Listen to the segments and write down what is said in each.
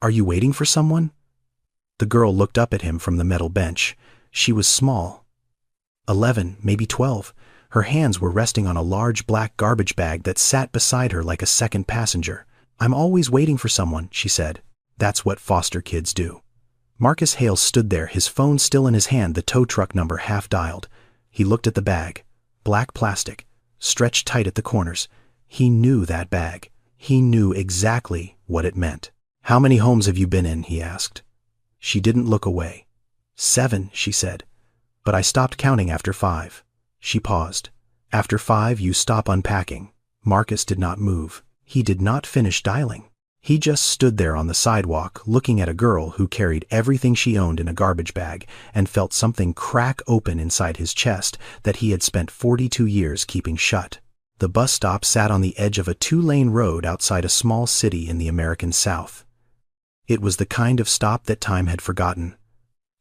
"Are you waiting for someone?" The girl looked up at him from the metal bench. She was small. 11, maybe 12. Her hands were resting on a large black garbage bag that sat beside her like a second passenger. "I'm always waiting for someone," she said. "That's what foster kids do." Marcus Hale stood there, his phone still in his hand, the tow truck number half dialed. He looked at the bag. Black plastic, stretched tight at the corners. He knew that bag. He knew exactly what it meant. "How many homes have you been in?" he asked. She didn't look away. 7, she said. "But I stopped counting after 5. She paused. "After 5, you stop unpacking." Marcus did not move. He did not finish dialing. He just stood there on the sidewalk, looking at a girl who carried everything she owned in a garbage bag, and felt something crack open inside his chest that he had spent 42 years keeping shut. The bus stop sat on the edge of a 2-lane road outside a small city in the American South. It was the kind of stop that time had forgotten.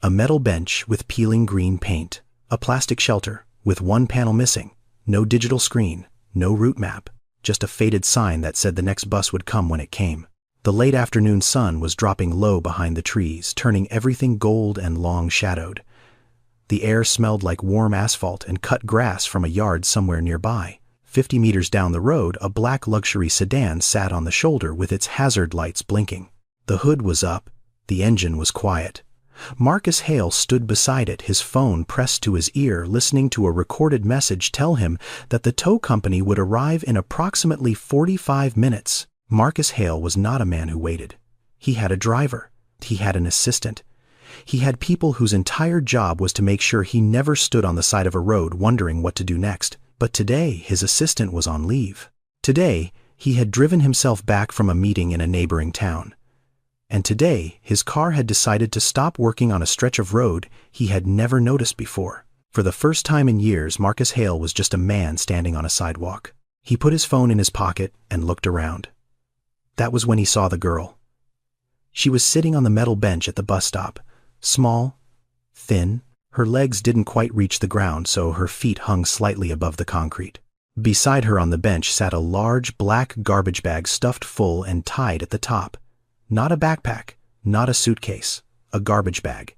A metal bench with peeling green paint. A plastic shelter with one panel missing. No digital screen. No route map. Just a faded sign that said the next bus would come when it came. The late afternoon sun was dropping low behind the trees, turning everything gold and long-shadowed. The air smelled like warm asphalt and cut grass from a yard somewhere nearby. 50 meters down the road, a black luxury sedan sat on the shoulder with its hazard lights blinking. The hood was up. The engine was quiet. Marcus Hale stood beside it, his phone pressed to his ear, listening to a recorded message tell him that the tow company would arrive in approximately 45 minutes. Marcus Hale was not a man who waited. He had a driver. He had an assistant. He had people whose entire job was to make sure he never stood on the side of a road wondering what to do next. But today, his assistant was on leave. Today, he had driven himself back from a meeting in a neighboring town. And today, his car had decided to stop working on a stretch of road he had never noticed before. For the first time in years, Marcus Hale was just a man standing on a sidewalk. He put his phone in his pocket and looked around. That was when he saw the girl. She was sitting on the metal bench at the bus stop, small, thin. Her legs didn't quite reach the ground, so her feet hung slightly above the concrete. Beside her on the bench sat a large black garbage bag stuffed full and tied at the top. Not a backpack, not a suitcase, a garbage bag.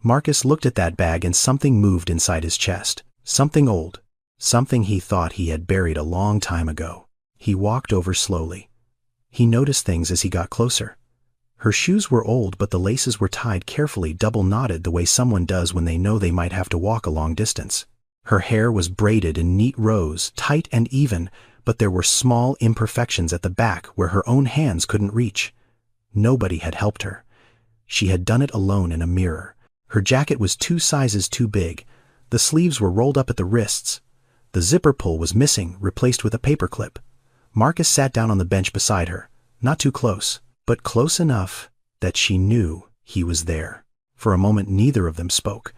Marcus looked at that bag and something moved inside his chest. Something old. Something he thought he had buried a long time ago. He walked over slowly. He noticed things as he got closer. Her shoes were old, but the laces were tied carefully, double-knotted the way someone does when they know they might have to walk a long distance. Her hair was braided in neat rows, tight and even, but there were small imperfections at the back where her own hands couldn't reach. Nobody had helped her. She had done it alone in a mirror. Her jacket was 2 sizes too big. The sleeves were rolled up at the wrists. The zipper pull was missing, replaced with a paperclip. Marcus sat down on the bench beside her, not too close, but close enough that she knew he was there. For a moment, neither of them spoke.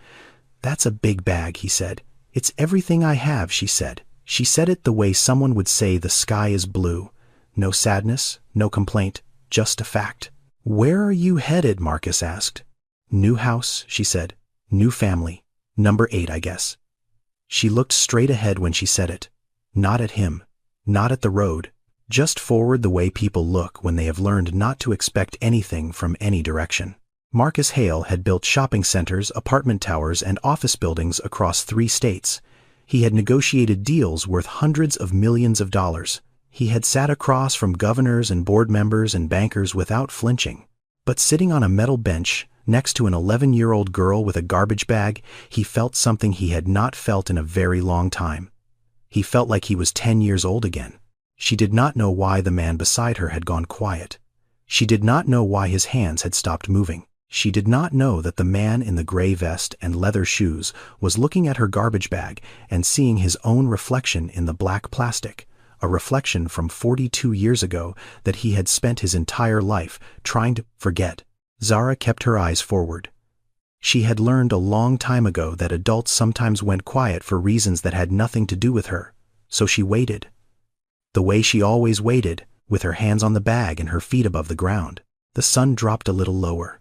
"That's a big bag," he said. "It's everything I have," she said. She said it the way someone would say the sky is blue. No sadness, no complaint, just a fact. "Where are you headed?" Marcus asked. "New house," she said. "New family. Number 8, I guess." She looked straight ahead when she said it. Not at him. Not at the road. Just forward the way people look when they have learned not to expect anything from any direction. Marcus Hale had built shopping centers, apartment towers, and office buildings across 3 states. He had negotiated deals worth hundreds of millions of dollars. He had sat across from governors and board members and bankers without flinching. But sitting on a metal bench, next to an 11-year-old girl with a garbage bag, he felt something he had not felt in a very long time. He felt like he was 10 years old again. She did not know why the man beside her had gone quiet. She did not know why his hands had stopped moving. She did not know that the man in the gray vest and leather shoes was looking at her garbage bag and seeing his own reflection in the black plastic, a reflection from 42 years ago that he had spent his entire life trying to forget. Zara kept her eyes forward. She had learned a long time ago that adults sometimes went quiet for reasons that had nothing to do with her, so she waited. The way she always waited, with her hands on the bag and her feet above the ground. The sun dropped a little lower.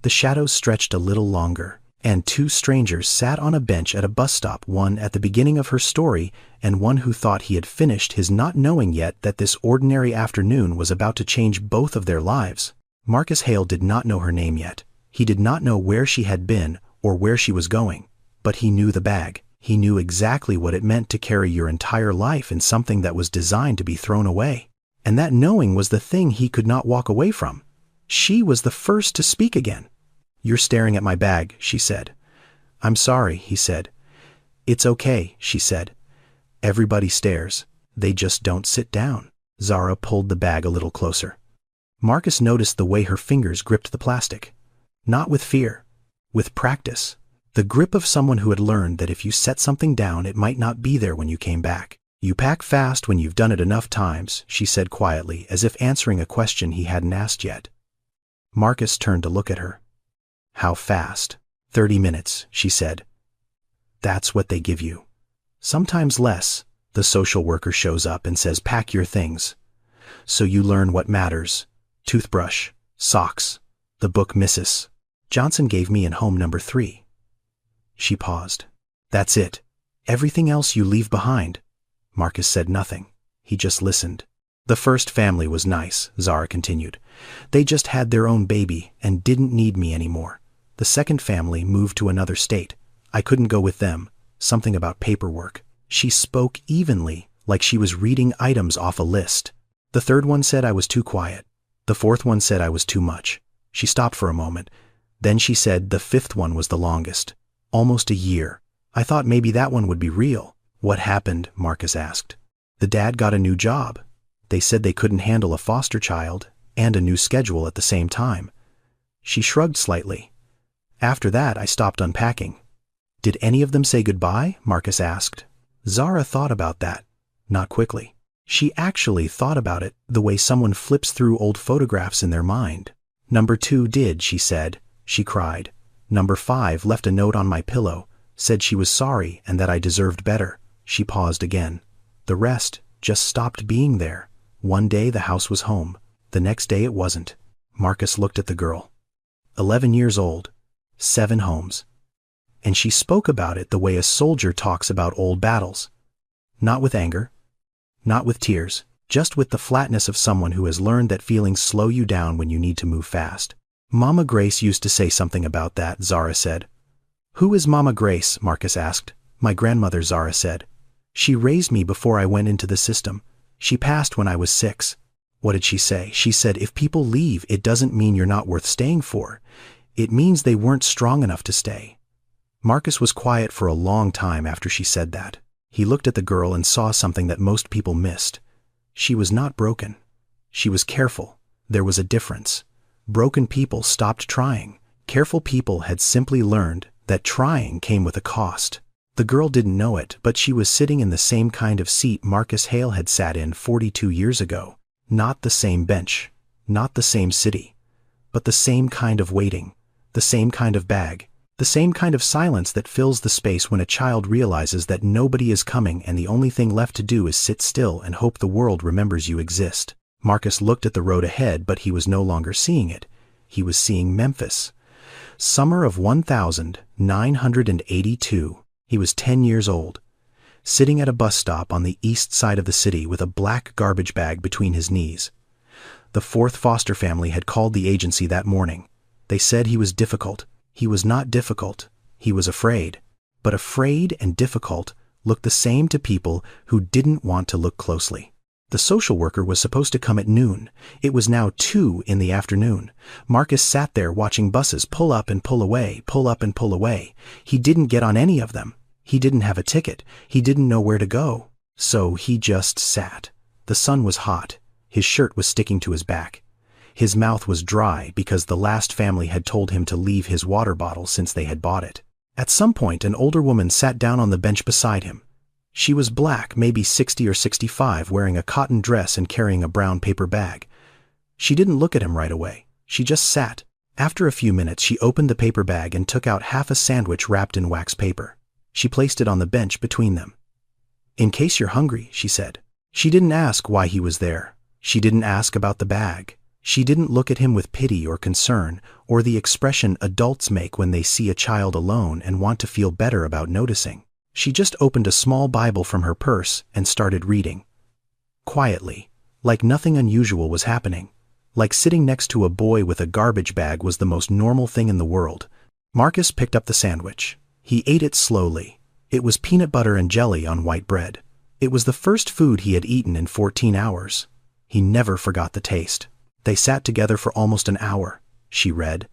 The shadows stretched a little longer, and 2 strangers sat on a bench at a bus stop, one at the beginning of her story and one who thought he had finished his, not knowing yet that this ordinary afternoon was about to change both of their lives. Marcus Hale did not know her name yet. He did not know where she had been or where she was going, but he knew the bag. He knew exactly what it meant to carry your entire life in something that was designed to be thrown away. And that knowing was the thing he could not walk away from. She was the first to speak again. "You're staring at my bag," she said. "I'm sorry," he said. "It's okay," she said. "Everybody stares. They just don't sit down." Zara pulled the bag a little closer. Marcus noticed the way her fingers gripped the plastic. Not with fear, with practice. The grip of someone who had learned that if you set something down, it might not be there when you came back. "You pack fast when you've done it enough times," she said quietly, as if answering a question he hadn't asked yet. Marcus turned to look at her. "How fast?" 30 minutes, she said. "That's what they give you. Sometimes less." The social worker shows up and says, "Pack your things." "So you learn what matters. Toothbrush, socks, the book Mrs. Johnson gave me in home number 3. She paused. "That's it. Everything else you leave behind." Marcus said nothing. He just listened. "The first family was nice," Zara continued. "They just had their own baby and didn't need me anymore. The second family moved to another state. I couldn't go with them. Something about paperwork." She spoke evenly, like she was reading items off a list. "The third one said I was too quiet. The fourth one said I was too much." She stopped for a moment. Then she said the fifth one was the longest. Almost a year. "I thought maybe that one would be real." "What happened?" Marcus asked. "The dad got a new job. They said they couldn't handle a foster child and a new schedule at the same time." She shrugged slightly. "After that, I stopped unpacking." "Did any of them say goodbye?" Marcus asked. Zara thought about that. Not quickly. She actually thought about it the way someone flips through old photographs in their mind. "Number 2 did," she said. She cried. "Number 5 left a note on my pillow, said she was sorry and that I deserved better." She paused again. "The rest just stopped being there. One day the house was home. The next day it wasn't." Marcus looked at the girl. 11 years old. 7 homes. And she spoke about it the way a soldier talks about old battles. Not with anger. Not with tears. Just with the flatness of someone who has learned that feelings slow you down when you need to move fast. "Mama Grace used to say something about that," Zara said. "Who is Mama Grace?" Marcus asked. "My grandmother," Zara said. "She raised me before I went into the system. She passed when I was 6. "What did she say?" "She said, if people leave, it doesn't mean you're not worth staying for. It means they weren't strong enough to stay." Marcus was quiet for a long time after she said that. He looked at the girl and saw something that most people missed. She was not broken. She was careful. There was a difference. Broken people stopped trying. Careful people had simply learned that trying came with a cost. The girl didn't know it, but she was sitting in the same kind of seat Marcus Hale had sat in 42 years ago. Not the same bench, not the same city, but the same kind of waiting, the same kind of bag, the same kind of silence that fills the space when a child realizes that nobody is coming and the only thing left to do is sit still and hope the world remembers you exist. Marcus looked at the road ahead, but he was no longer seeing it. He was seeing Memphis. Summer of 1982. He was 10 years old, sitting at a bus stop on the east side of the city with a black garbage bag between his knees. The 4th foster family had called the agency that morning. They said he was difficult. He was not difficult. He was afraid. But afraid and difficult looked the same to people who didn't want to look closely. The social worker was supposed to come at noon. It was now 2 in the afternoon. Marcus sat there watching buses pull up and pull away, pull up and pull away. He didn't get on any of them. He didn't have a ticket. He didn't know where to go. So he just sat. The sun was hot. His shirt was sticking to his back. His mouth was dry because the last family had told him to leave his water bottle since they had bought it. At some point, an older woman sat down on the bench beside him. She was black, maybe 60 or 65, wearing a cotton dress and carrying a brown paper bag. She didn't look at him right away. She just sat. After a few minutes, she opened the paper bag and took out half a sandwich wrapped in wax paper. She placed it on the bench between them. "In case you're hungry," she said. She didn't ask why he was there. She didn't ask about the bag. She didn't look at him with pity or concern, or the expression adults make when they see a child alone and want to feel better about noticing. She just opened a small Bible from her purse and started reading. Quietly, like nothing unusual was happening, Like sitting next to a boy with a garbage bag was the most normal thing in the world. Marcus picked up the sandwich. He ate it slowly. It was peanut butter and jelly on white bread. It was the first food he had eaten in 14 hours. He never forgot the taste. They sat together for almost an hour. She read.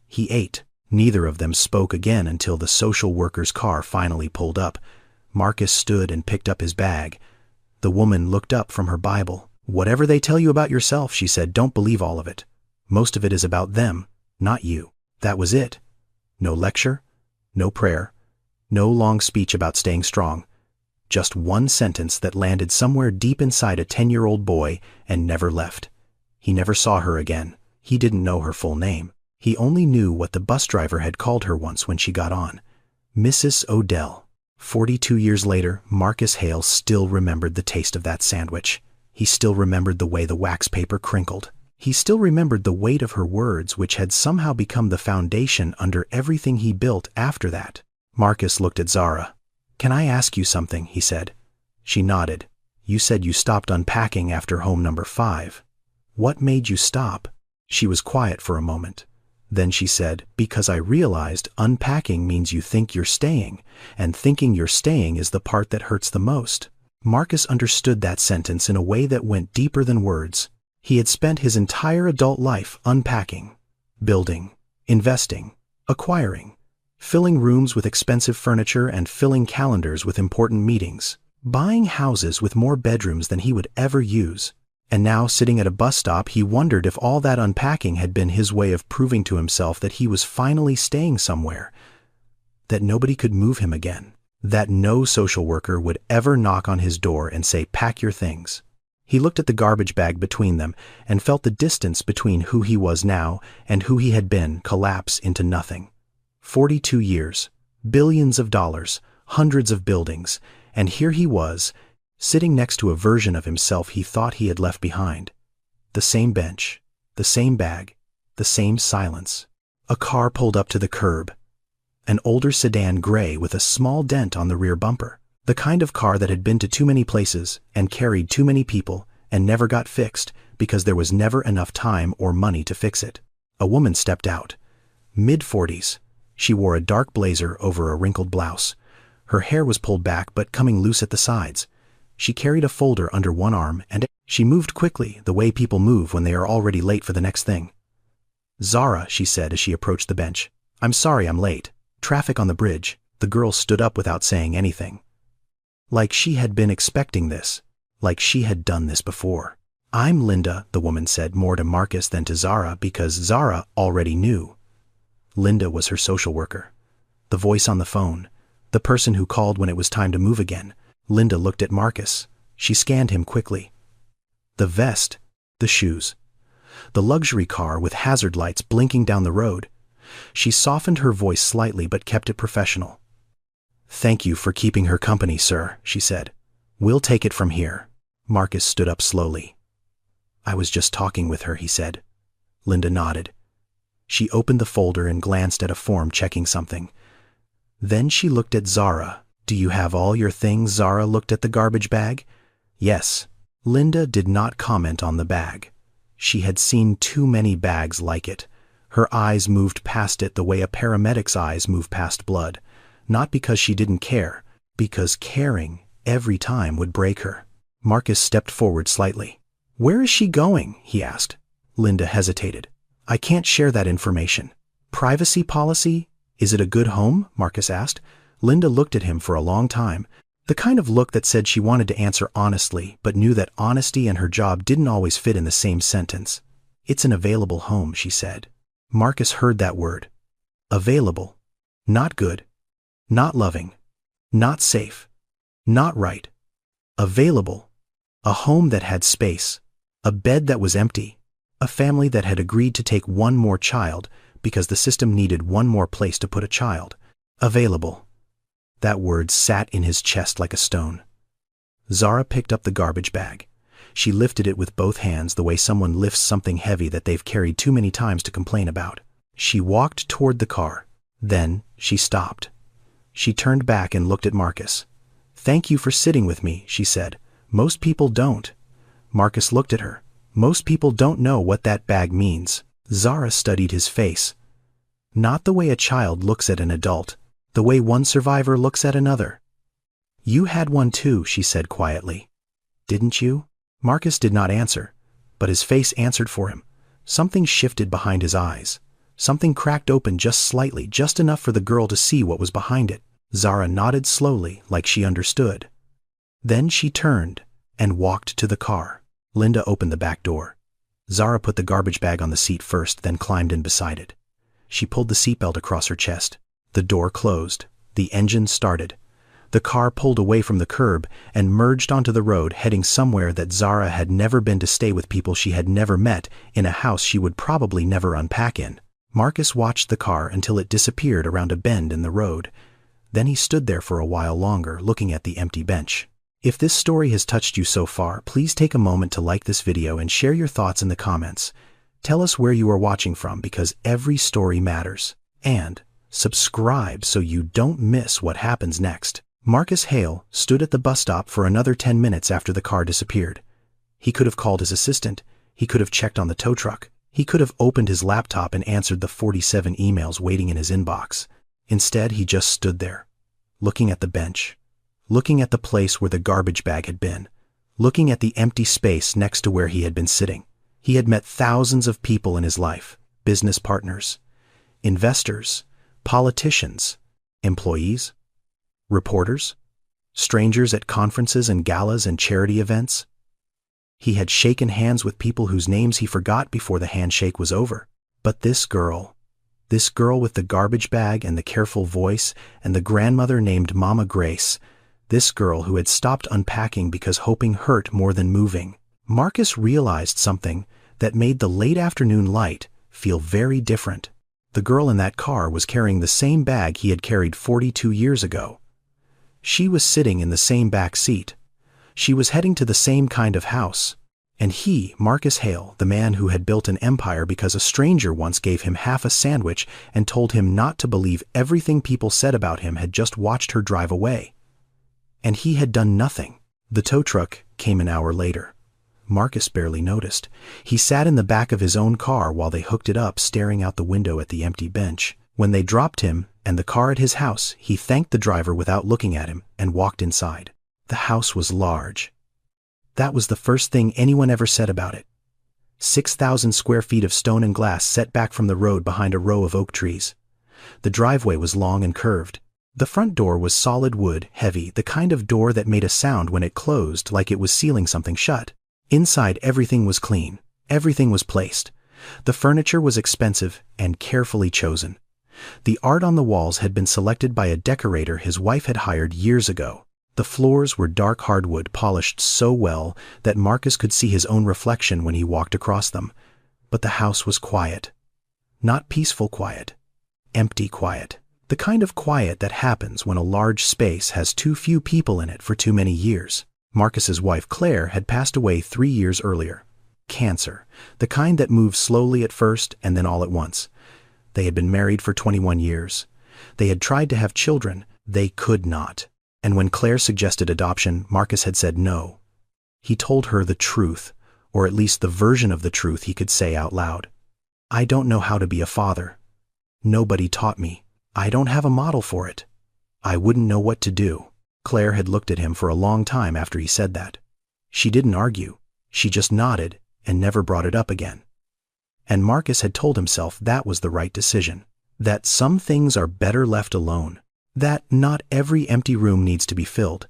He ate. Neither of them spoke again until the social worker's car finally pulled up. Marcus stood and picked up his bag. The woman looked up from her Bible. Whatever they tell you about yourself, she said, don't believe all of it. Most of it is about them, not you. That was it. No lecture, no prayer, no long speech about staying strong. Just one sentence that landed somewhere deep inside a 10-year-old boy and never left. He never saw her again. He didn't know her full name. He only knew what the bus driver had called her once when she got on. Mrs. Odell. 42 years later, Marcus Hale still remembered the taste of that sandwich. He still remembered the way the wax paper crinkled. He still remembered the weight of her words, which had somehow become the foundation under everything he built after that. Marcus looked at Zara. Can I ask you something? He said. She nodded. You said you stopped unpacking after home number 5. What made you stop? She was quiet for a moment. Then she said, because I realized unpacking means you think you're staying, and thinking you're staying is the part that hurts the most. Marcus understood that sentence in a way that went deeper than words. He had spent his entire adult life unpacking, building, investing, acquiring, filling rooms with expensive furniture and filling calendars with important meetings, buying houses with more bedrooms than he would ever use. And now, sitting at a bus stop, he wondered if all that unpacking had been his way of proving to himself that he was finally staying somewhere, that nobody could move him again, that no social worker would ever knock on his door and say, pack your things. He looked at the garbage bag between them and felt the distance between who he was now and who he had been collapse into nothing. 42 years, billions of dollars, hundreds of buildings, and here he was, sitting next to a version of himself he thought he had left behind. The same bench, the same bag, the same silence. A car pulled up to the curb. An older sedan gray with a small dent on the rear bumper. The kind of car that had been to too many places and carried too many people and never got fixed because there was never enough time or money to fix it. A woman stepped out. Mid-40s. She wore a dark blazer over a wrinkled blouse. Her hair was pulled back but coming loose at the sides. She carried a folder under one arm and she moved quickly, the way people move when they are already late for the next thing. Zara, she said as she approached the bench. I'm sorry I'm late. Traffic on the bridge. The girl stood up without saying anything. Like she had been expecting this. Like she had done this before. I'm Linda, the woman said, more to Marcus than to Zara because Zara already knew. Linda was her social worker. The voice on the phone. The person who called when it was time to move again. Linda looked at Marcus. She scanned him quickly. The vest. The shoes. The luxury car with hazard lights blinking down the road. She softened her voice slightly but kept it professional. Thank you for keeping her company, sir, she said. We'll take it from here. Marcus stood up slowly. I was just talking with her, he said. Linda nodded. She opened the folder and glanced at a form checking something. Then she looked at Zara. Do you have all your things? Zara looked at the garbage bag. Yes. Linda did not comment on the bag. She had seen too many bags like it. Her eyes moved past it the way a paramedic's eyes move past blood. Not because she didn't care, because caring every time would break her. Marcus stepped forward slightly. Where is she going? He asked. Linda hesitated. I can't share that information. Privacy policy? Is it a good home? Marcus asked. Linda looked at him for a long time, the kind of look that said she wanted to answer honestly, but knew that honesty and her job didn't always fit in the same sentence. It's an available home, she said. Marcus heard that word. Available. Not good. Not loving. Not safe. Not right. Available. A home that had space. A bed that was empty. A family that had agreed to take one more child because the system needed one more place to put a child. Available. That word sat in his chest like a stone. Zara picked up the garbage bag. She lifted it with both hands the way someone lifts something heavy that they've carried too many times to complain about. She walked toward the car. Then she stopped. She turned back and looked at Marcus. Thank you for sitting with me, she said. Most people don't. Marcus looked at her. Most people don't know what that bag means. Zara studied his face. Not the way a child looks at an adult, the way one survivor looks at another. You had one too, she said quietly. Didn't you? Marcus did not answer, but his face answered for him. Something shifted behind his eyes. Something cracked open just slightly, just enough for the girl to see what was behind it. Zara nodded slowly, like she understood. Then she turned and walked to the car. Linda opened the back door. Zara put the garbage bag on the seat first, then climbed in beside it. She pulled the seatbelt across her chest. The door closed. The engine started. The car pulled away from the curb and merged onto the road, heading somewhere that Zara had never been, to stay with people she had never met, in a house she would probably never unpack in. Marcus watched the car until it disappeared around a bend in the road. Then he stood there for a while longer, looking at the empty bench. If this story has touched you so far, please take a moment to like this video and share your thoughts in the comments. Tell us where you are watching from, because every story matters. And subscribe so you don't miss what happens next. Marcus Hale stood at the bus stop for another 10 minutes after the car disappeared. He could have called his assistant. He could have checked on the tow truck. He could have opened his laptop and answered the 47 emails waiting in his inbox. Instead, he just stood there, looking at the bench, looking at the place where the garbage bag had been, looking at the empty space next to where he had been sitting. He had met thousands of people in his life, business partners, investors, politicians, employees, reporters, strangers at conferences and galas and charity events. He had shaken hands with people whose names he forgot before the handshake was over. But this girl with the garbage bag and the careful voice and the grandmother named Mama Grace, this girl who had stopped unpacking because hoping hurt more than moving. Marcus realized something that made the late afternoon light feel very different. The girl in that car was carrying the same bag he had carried 42 years ago. She was sitting in the same back seat. She was heading to the same kind of house. And he, Marcus Hale, the man who had built an empire because a stranger once gave him half a sandwich and told him not to believe everything people said about him, had just watched her drive away. And he had done nothing. The tow truck came an hour later. Marcus barely noticed. He sat in the back of his own car while they hooked it up, staring out the window at the empty bench. When they dropped him and the car at his house, he thanked the driver without looking at him and walked inside. The house was large. That was the first thing anyone ever said about it. 6,000 square feet of stone and glass set back from the road behind a row of oak trees. The driveway was long and curved. The front door was solid wood, heavy, the kind of door that made a sound when it closed, like it was sealing something shut. Inside, everything was clean. Everything was placed. The furniture was expensive and carefully chosen. The art on the walls had been selected by a decorator his wife had hired years ago. The floors were dark hardwood, polished so well that Marcus could see his own reflection when he walked across them. But the house was quiet. Not peaceful quiet. Empty quiet. The kind of quiet that happens when a large space has too few people in it for too many years. Marcus's wife Claire had passed away 3 years earlier. Cancer. The kind that moves slowly at first and then all at once. They had been married for 21 years. They had tried to have children. They could not. And when Claire suggested adoption, Marcus had said no. He told her the truth, or at least the version of the truth he could say out loud. I don't know how to be a father. Nobody taught me. I don't have a model for it. I wouldn't know what to do. Claire had looked at him for a long time after he said that. She didn't argue. She just nodded and never brought it up again. And Marcus had told himself that was the right decision. That some things are better left alone. That not every empty room needs to be filled.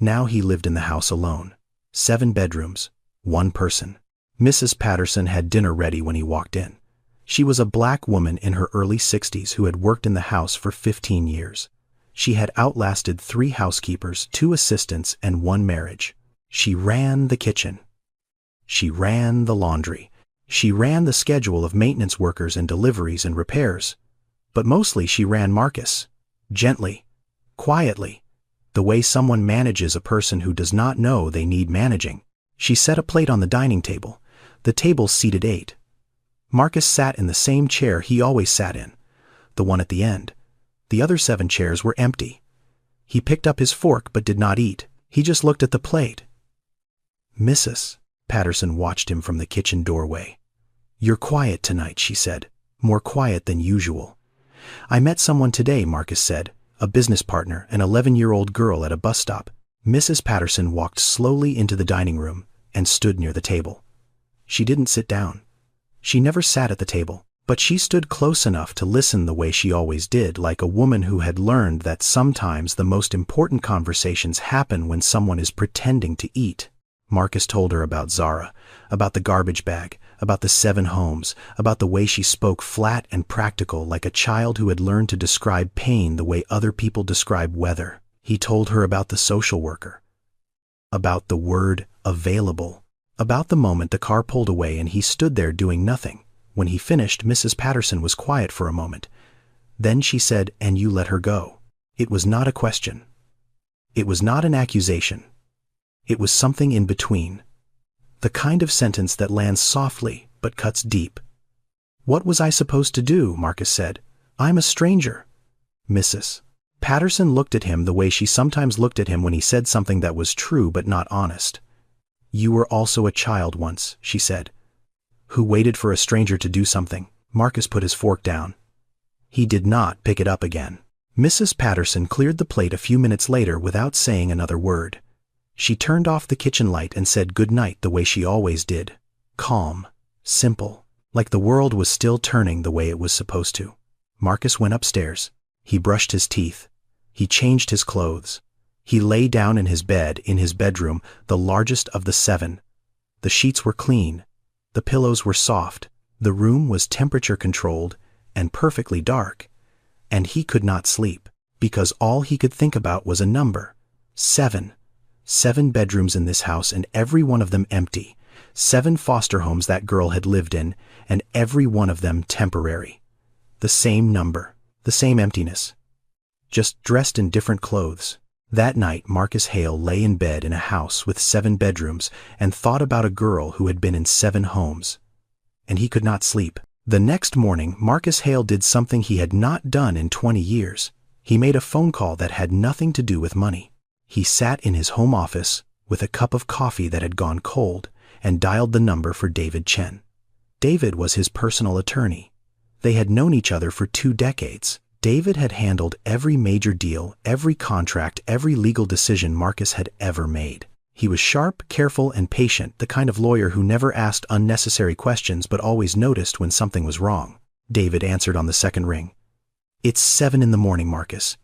Now he lived in the house alone. 7 bedrooms, 1 person. Mrs. Patterson had dinner ready when he walked in. She was a black woman in her early 60s who had worked in the house for 15 years. She had outlasted 3 housekeepers, 2 assistants, and 1 marriage. She ran the kitchen. She ran the laundry. She ran the schedule of maintenance workers and deliveries and repairs. But mostly she ran Marcus. Gently, quietly, the way someone manages a person who does not know they need managing. She set a plate on the dining table. The table seated 8. Marcus sat in the same chair he always sat in, the one at the end. The other 7 chairs were empty. He picked up his fork but did not eat. He just looked at the plate. Mrs. Patterson watched him from the kitchen doorway. "You're quiet tonight," she said. "More quiet than usual." "I met someone today," Marcus said. "A business partner, an 11-year-old girl at a bus stop." Mrs. Patterson walked slowly into the dining room and stood near the table. She didn't sit down. She never sat at the table, but she stood close enough to listen the way she always did, like a woman who had learned that sometimes the most important conversations happen when someone is pretending to eat. Marcus told her about Zara, about the garbage bag, about the 7 homes, about the way she spoke flat and practical like a child who had learned to describe pain the way other people describe weather. He told her about the social worker, about the word available, about the moment the car pulled away and he stood there doing nothing. When he finished, Mrs. Patterson was quiet for a moment. Then she said, "And you let her go." It was not a question. It was not an accusation. It was something in between. The kind of sentence that lands softly but cuts deep. "What was I supposed to do?" Marcus said. "I'm a stranger." Mrs. Patterson looked at him the way she sometimes looked at him when he said something that was true but not honest. "You were also a child once," she said, "who waited for a stranger to do something." Marcus put his fork down. He did not pick it up again. Mrs. Patterson cleared the plate a few minutes later without saying another word. She turned off the kitchen light and said good night the way she always did. Calm, simple, like the world was still turning the way it was supposed to. Marcus went upstairs. He brushed his teeth. He changed his clothes. He lay down in his bed in his bedroom, the largest of the 7. The sheets were clean. The pillows were soft. The room was temperature-controlled and perfectly dark. And he could not sleep, because all he could think about was a number. 7. 7 bedrooms in this house, and every one of them empty. 7 foster homes that girl had lived in, and every one of them temporary. The same number, the same emptiness. Just dressed in different clothes. That night, Marcus Hale lay in bed in a house with 7 bedrooms and thought about a girl who had been in 7 homes. And he could not sleep. The next morning, Marcus Hale did something he had not done in 20 years. He made a phone call that had nothing to do with money. He sat in his home office with a cup of coffee that had gone cold and dialed the number for David Chen. David was his personal attorney. They had known each other for 2 decades. David had handled every major deal, every contract, every legal decision Marcus had ever made. He was sharp, careful, and patient, the kind of lawyer who never asked unnecessary questions but always noticed when something was wrong. David answered on the second ring. "It's 7 in the morning, Marcus.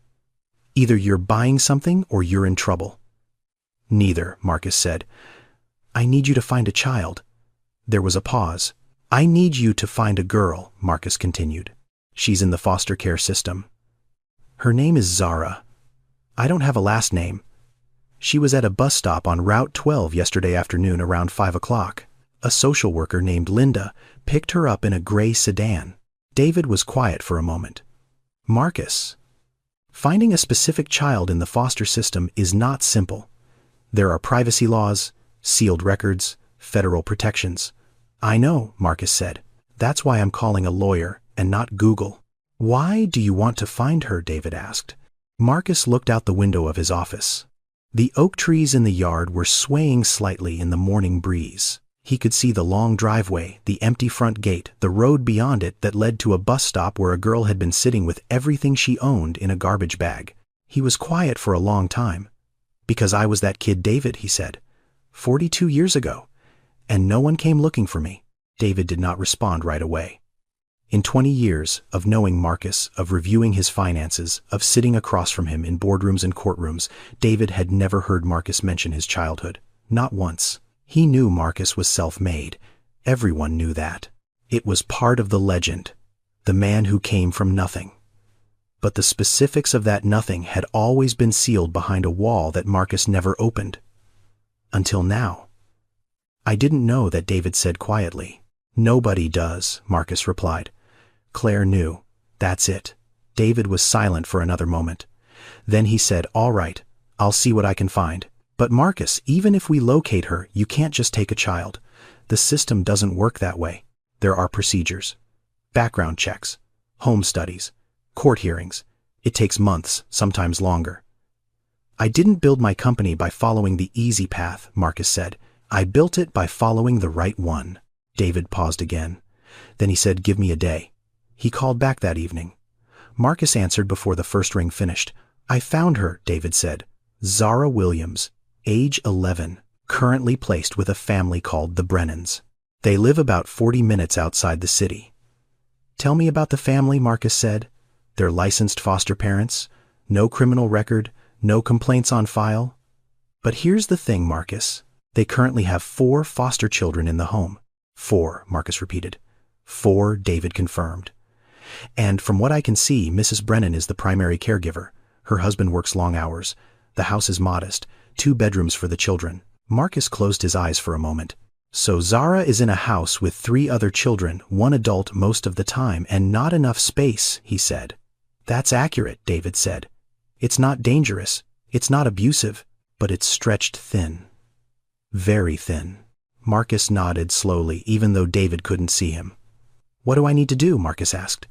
Either you're buying something or you're in trouble." "Neither," Marcus said. "I need you to find a child." There was a pause. "I need you to find a girl," Marcus continued. "She's in the foster care system. Her name is Zara. I don't have a last name. She was at a bus stop on Route 12 yesterday afternoon around 5 o'clock. A social worker named Linda picked her up in a gray sedan." David was quiet for a moment. "Marcus, finding a specific child in the foster system is not simple. There are privacy laws, sealed records, federal protections." "I know," Marcus said. "That's why I'm calling a lawyer and not Google." "Why do you want to find her?" David asked. Marcus looked out the window of his office. The oak trees in the yard were swaying slightly in the morning breeze. He could see the long driveway, the empty front gate, the road beyond it that led to a bus stop where a girl had been sitting with everything she owned in a garbage bag. He was quiet for a long time. "Because I was that kid David," he said, 42 years ago, and no one came looking for me." David did not respond right away. In 20 years of knowing Marcus, of reviewing his finances, of sitting across from him in boardrooms and courtrooms, David had never heard Marcus mention his childhood. Not once. He knew Marcus was self-made. Everyone knew that. It was part of the legend. The man who came from nothing. But the specifics of that nothing had always been sealed behind a wall that Marcus never opened. Until now. "I didn't know that," David said quietly. "Nobody does," Marcus replied. Claire knew. That's it. David was silent for another moment. Then he said, "All right, I'll see what I can find. But Marcus, even if we locate her, you can't just take a child. The system doesn't work that way. There are procedures. Background checks, home studies, court hearings. It takes months, sometimes longer." "I didn't build my company by following the easy path," Marcus said. I built it by following the right one. David paused again. Then he said, "Give me a day." He called back that evening. Marcus answered before the first ring finished. "I found her," David said. "Zara Williams, age 11, currently placed with a family called the Brennans. They live about 40 minutes outside the city." "Tell me about the family," Marcus said. "They're licensed foster parents? No criminal record? No complaints on file?" "But here's the thing, Marcus. They currently have 4 foster children in the home." "4," Marcus repeated. "4," David confirmed. "And from what I can see, Mrs. Brennan is the primary caregiver. Her husband works long hours. The house is modest, 2 bedrooms for the children." Marcus closed his eyes for a moment. "So Zara is in a house with 3 other children, 1 adult most of the time, and not enough space," he said. "That's accurate," David said. "It's not dangerous, it's not abusive, but it's stretched thin. Very thin." Marcus nodded slowly, even though David couldn't see him. "What do I need to do?" Marcus asked.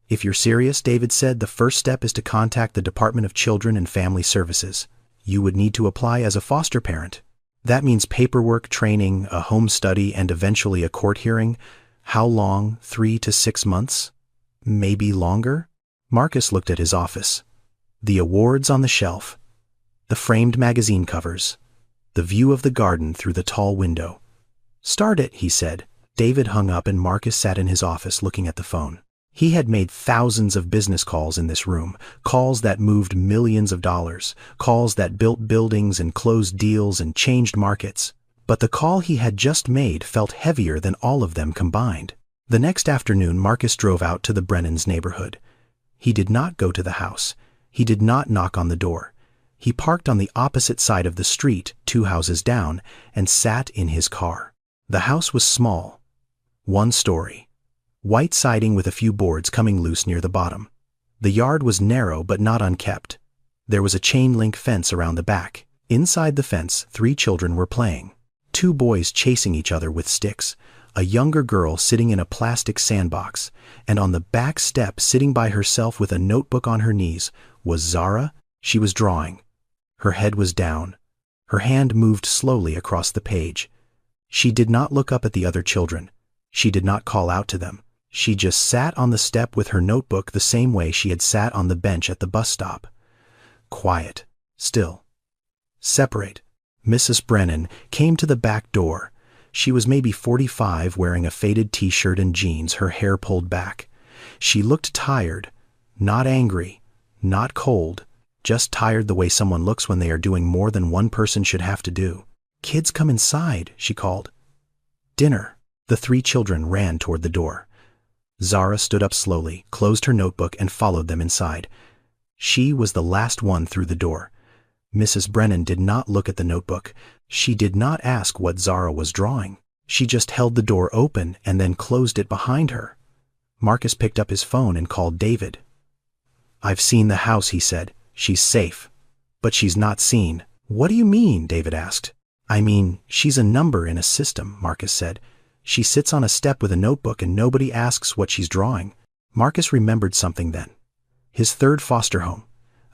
"If you're serious," David said, "the first step is to contact the Department of Children and Family Services. You would need to apply as a foster parent. That means paperwork, training, a home study, and eventually a court hearing. How long? 3 to 6 months? Maybe longer?" Marcus looked at his office. The awards on the shelf, the framed magazine covers, the view of the garden through the tall window. "Start it," he said. David hung up and Marcus sat in his office looking at the phone. He had made thousands of business calls in this room, calls that moved millions of dollars, calls that built buildings and closed deals and changed markets. But the call he had just made felt heavier than all of them combined. The next afternoon, Marcus drove out to the Brennans' neighborhood. He did not go to the house. He did not knock on the door. He parked on the opposite side of the street, 2 houses down, and sat in his car. The house was small, 1 story. White siding with a few boards coming loose near the bottom. The yard was narrow but not unkept. There was a chain-link fence around the back. Inside the fence, 3 children were playing. 2 boys chasing each other with sticks, a younger girl sitting in a plastic sandbox, and on the back step, sitting by herself with a notebook on her knees, was Zara. She was drawing. Her head was down. Her hand moved slowly across the page. She did not look up at the other children. She did not call out to them. She just sat on the step with her notebook the same way she had sat on the bench at the bus stop. Quiet. Still. Separate. Mrs. Brennan came to the back door. She was maybe 45, wearing a faded t-shirt and jeans, her hair pulled back. She looked tired. Not angry. Not cold. Just tired the way someone looks when they are doing more than one person should have to do. "Kids, come inside," she called. "Dinner." The 3 children ran toward the door. Zara stood up slowly, closed her notebook, and followed them inside. She was the last one through the door. Mrs. Brennan did not look at the notebook. She did not ask what Zara was drawing. She just held the door open and then closed it behind her. Marcus picked up his phone and called David. "I've seen the house," he said. "She's safe. But she's not seen." "What do you mean?" David asked. "I mean, she's a number in a system," Marcus said. "She sits on a step with a notebook and nobody asks what she's drawing." Marcus remembered something then. His 3rd foster home,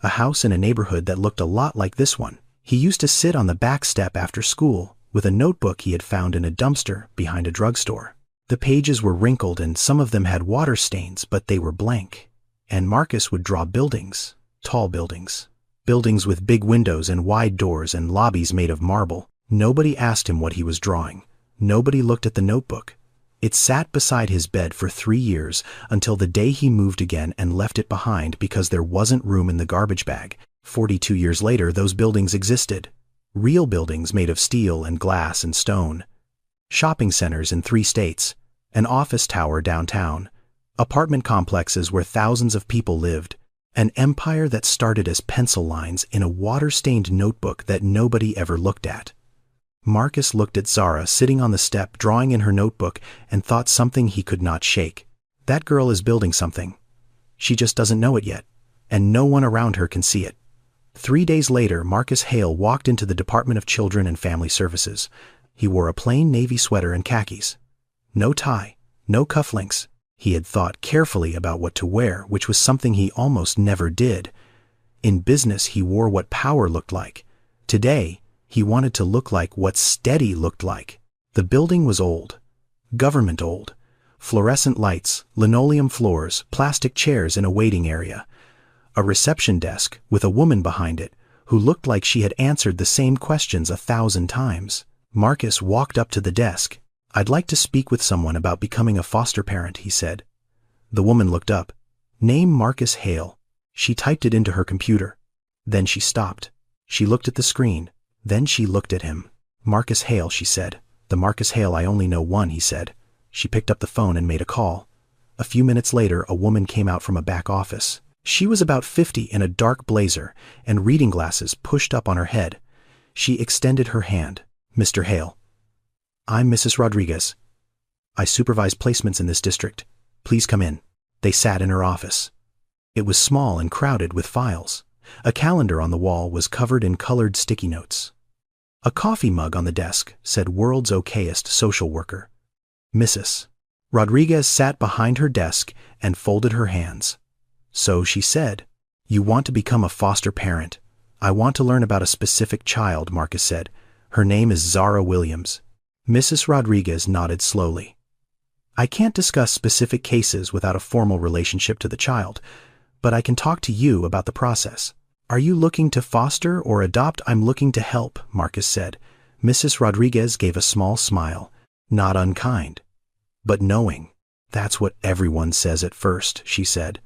a house in a neighborhood that looked a lot like this one. He used to sit on the back step after school with a notebook he had found in a dumpster behind a drugstore. The pages were wrinkled and some of them had water stains, but they were blank. And Marcus would draw buildings, tall buildings. Buildings with big windows and wide doors and lobbies made of marble. Nobody asked him what he was drawing. Nobody looked at the notebook. It sat beside his bed for 3 years until the day he moved again and left it behind because there wasn't room in the garbage bag. 42 years later, those buildings existed. Real buildings made of steel and glass and stone. Shopping centers in 3 states. An office tower downtown. Apartment complexes where thousands of people lived. An empire that started as pencil lines in a water-stained notebook that nobody ever looked at. Marcus looked at Zara sitting on the step drawing in her notebook and thought something he could not shake. That girl is building something. She just doesn't know it yet, and no one around her can see it. 3 days later, Marcus Hale walked into the Department of Children and Family Services. He wore a plain navy sweater and khakis. No tie, no cufflinks. He had thought carefully about what to wear, which was something he almost never did. In business, he wore what power looked like. Today, He wanted to look like what steady looked like. The building was old. Government old. Fluorescent lights, linoleum floors, plastic chairs in a waiting area. A reception desk with a woman behind it who looked like she had answered the same questions 1,000 times. Marcus walked up to the desk. "I'd like to speak with someone about becoming a foster parent," he said. The woman looked up. "Name Marcus Hale." She typed it into her computer. Then she stopped. She looked at the screen. Then she looked at him. "Marcus Hale," she said. "The Marcus Hale I only know one," he said. She picked up the phone and made a call. A few minutes later, a woman came out from a back office. She was about 50 in a dark blazer and reading glasses pushed up on her head. She extended her hand. "Mr. Hale." "I'm Mrs. Rodriguez. I supervise placements in this district. Please come in." They sat in her office. It was small and crowded with files. A calendar on the wall was covered in colored sticky notes. A coffee mug on the desk said "World's Okayest Social Worker." Mrs. Rodriguez sat behind her desk and folded her hands. "So," she said, "you want to become a foster parent. I want to learn about a specific child," Marcus said. "Her name is Zara Williams." Mrs. Rodriguez nodded slowly. "I can't discuss specific cases without a formal relationship to the child, but I can talk to you about the process." "Are you looking to foster or adopt?" "I'm looking to help," Marcus said. Mrs. Rodriguez gave a small smile, not unkind, but knowing. "That's what everyone says at first," she said.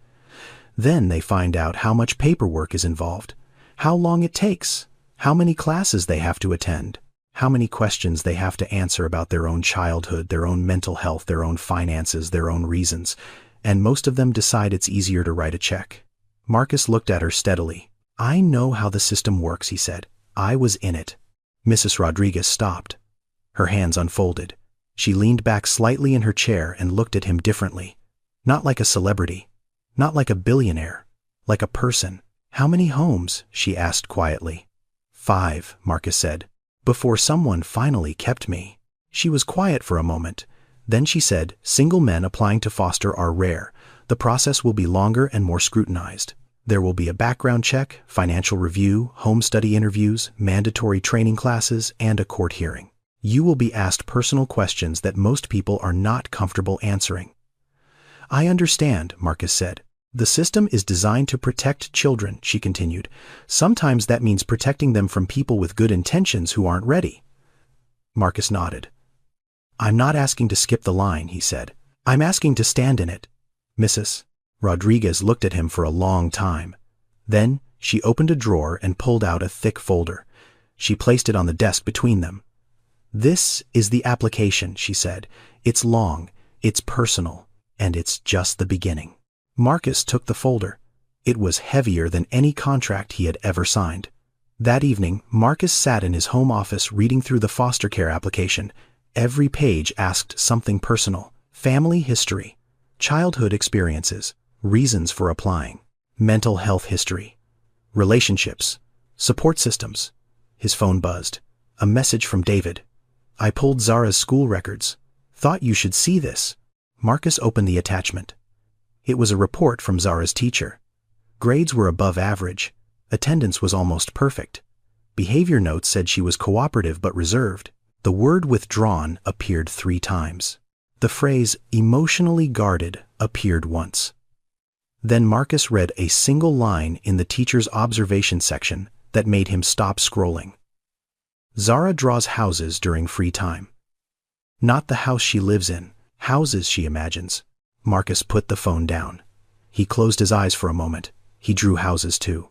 Then they find out how much paperwork is involved, how long it takes, how many classes they have to attend, how many questions they have to answer about their own childhood, their own mental health, their own finances, their own reasons, and most of them decide it's easier to write a check. Marcus looked at her steadily. "I know how the system works," he said. "I was in it." Mrs. Rodriguez stopped. Her hands unfolded. She leaned back slightly in her chair and looked at him differently. Not like a celebrity, not like a billionaire, like a person. "How many homes?" she asked quietly. "5, Marcus said, "before someone finally kept me." She was quiet for a moment. Then she said, "Single men applying to foster are rare. The process will be longer and more scrutinized. There will be a background check, financial review, home study interviews, mandatory training classes, and a court hearing. You will be asked personal questions that most people are not comfortable answering." "I understand," Marcus said. "The system is designed to protect children," she continued. "Sometimes that means protecting them from people with good intentions who aren't ready." Marcus nodded. "I'm not asking to skip the line," he said. "I'm asking to stand in it." Mrs. Rodriguez looked at him for a long time. Then she opened a drawer and pulled out a thick folder. She placed it on the desk between them. "This is the application," she said. "It's long, it's personal, and it's just the beginning." Marcus took the folder. It was heavier than any contract he had ever signed. That evening, Marcus sat in his home office reading through the foster care application. Every page asked something personal: family history, childhood experiences, reasons for applying, mental health history, relationships, support systems. His phone buzzed. A message from David. "I pulled Zara's school records. Thought you should see this." Marcus opened the attachment. It was a report from Zara's teacher. Grades were above average. Attendance was almost perfect. Behavior notes said she was cooperative but reserved. The word "withdrawn" appeared 3 times. The phrase "emotionally guarded" appeared once. Then Marcus read a single line in the teacher's observation section that made him stop scrolling. "Zara draws houses during free time. Not the house she lives in, houses she imagines." Marcus put the phone down. He closed his eyes for a moment. He drew houses too.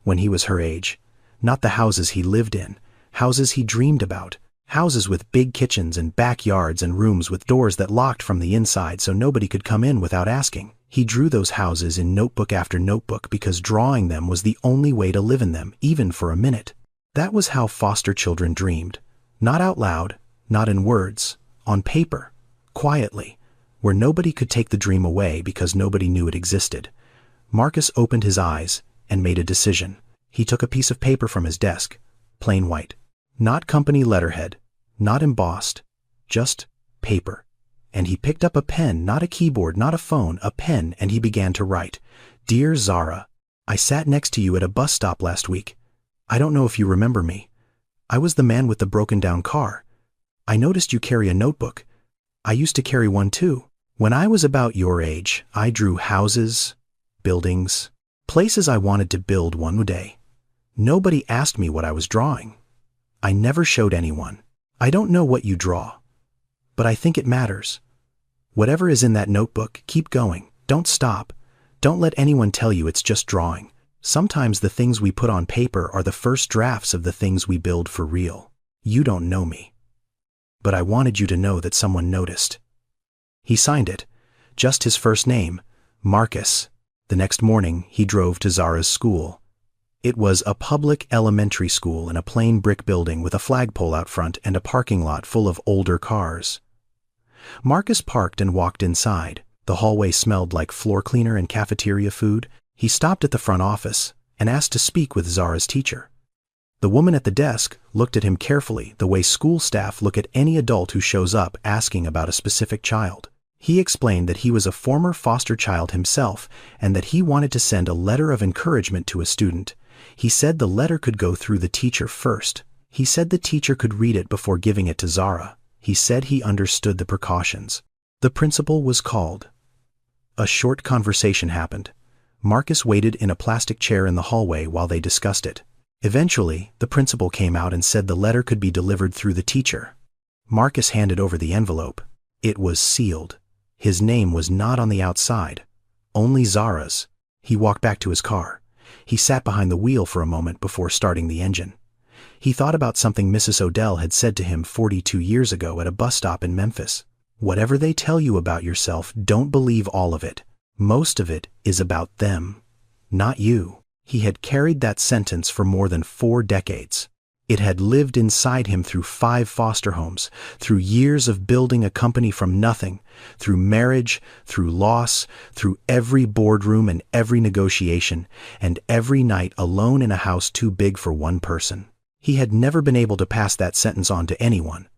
When he was her age. Not the houses he lived in, houses he dreamed about. Houses with big kitchens and backyards and rooms with doors that locked from the inside so nobody could come in without asking. He drew those houses in notebook after notebook because drawing them was the only way to live in them, even for a minute. That was how foster children dreamed. Not out loud, not in words, on paper, quietly, where nobody could take the dream away because nobody knew it existed. Marcus opened his eyes and made a decision. He took a piece of paper from his desk, plain white. Not company letterhead, not embossed, just paper. And he picked up a pen, not a keyboard, not a phone, a pen, and he began to write. "Dear Zara, I sat next to you at a bus stop last week. I don't know if you remember me. I was the man with the broken-down car. I noticed you carry a notebook. I used to carry one too. When I was about your age, I drew houses, buildings, places I wanted to build one day. Nobody asked me what I was drawing. I never showed anyone. I don't know what you draw, but I think it matters. Whatever is in that notebook, keep going. Don't stop. Don't let anyone tell you it's just drawing. Sometimes the things we put on paper are the first drafts of the things we build for real. You don't know me, but I wanted you to know that someone noticed. He signed it, just his first name, Marcus. The next morning, he drove to Zara's school. It was a public elementary school in a plain brick building with a flagpole out front and a parking lot full of older cars. Marcus parked and walked inside. The hallway smelled like floor cleaner and cafeteria food. He stopped at the front office and asked to speak with Zara's teacher. The woman at the desk looked at him carefully, the way school staff look at any adult who shows up asking about a specific child. He explained that he was a former foster child himself and that he wanted to send a letter of encouragement to a student. He said the letter could go through the teacher first. He said the teacher could read it before giving it to Zara. He said he understood the precautions. The principal was called. A short conversation happened. Marcus waited in a plastic chair in the hallway while they discussed it. Eventually, the principal came out and said the letter could be delivered through the teacher. Marcus handed over the envelope. It was sealed. His name was not on the outside, only Zara's. He walked back to his car. He sat behind the wheel for a moment before starting the engine. He thought about something Mrs. Odell had said to him 42 years ago at a bus stop in Memphis. Whatever they tell you about yourself, don't believe all of it. Most of it is about them, not you. He had carried that sentence for more than 4 decades. It had lived inside him through 5 foster homes, through years of building a company from nothing, through marriage, through loss, through every boardroom and every negotiation, and every night alone in a house too big for one person. He had never been able to pass that sentence on to anyone.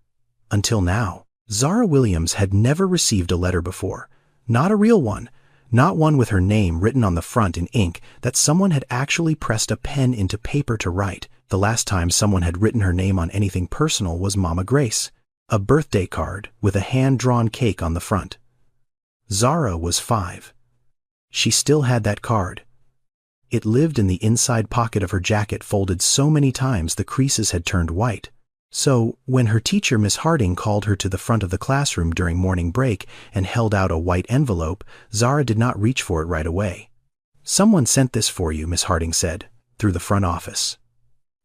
Until now. Zara Williams had never received a letter before. Not a real one. Not one with her name written on the front in ink that someone had actually pressed a pen into paper to write. The last time someone had written her name on anything personal was Mama Grace. A birthday card with a hand-drawn cake on the front. Zara was 5. She still had that card. It lived in the inside pocket of her jacket, folded so many times the creases had turned white. So, when her teacher, Miss Harding, called her to the front of the classroom during morning break and held out a white envelope, Zara did not reach for it right away. "Someone sent this for you," Miss Harding said, through the front office.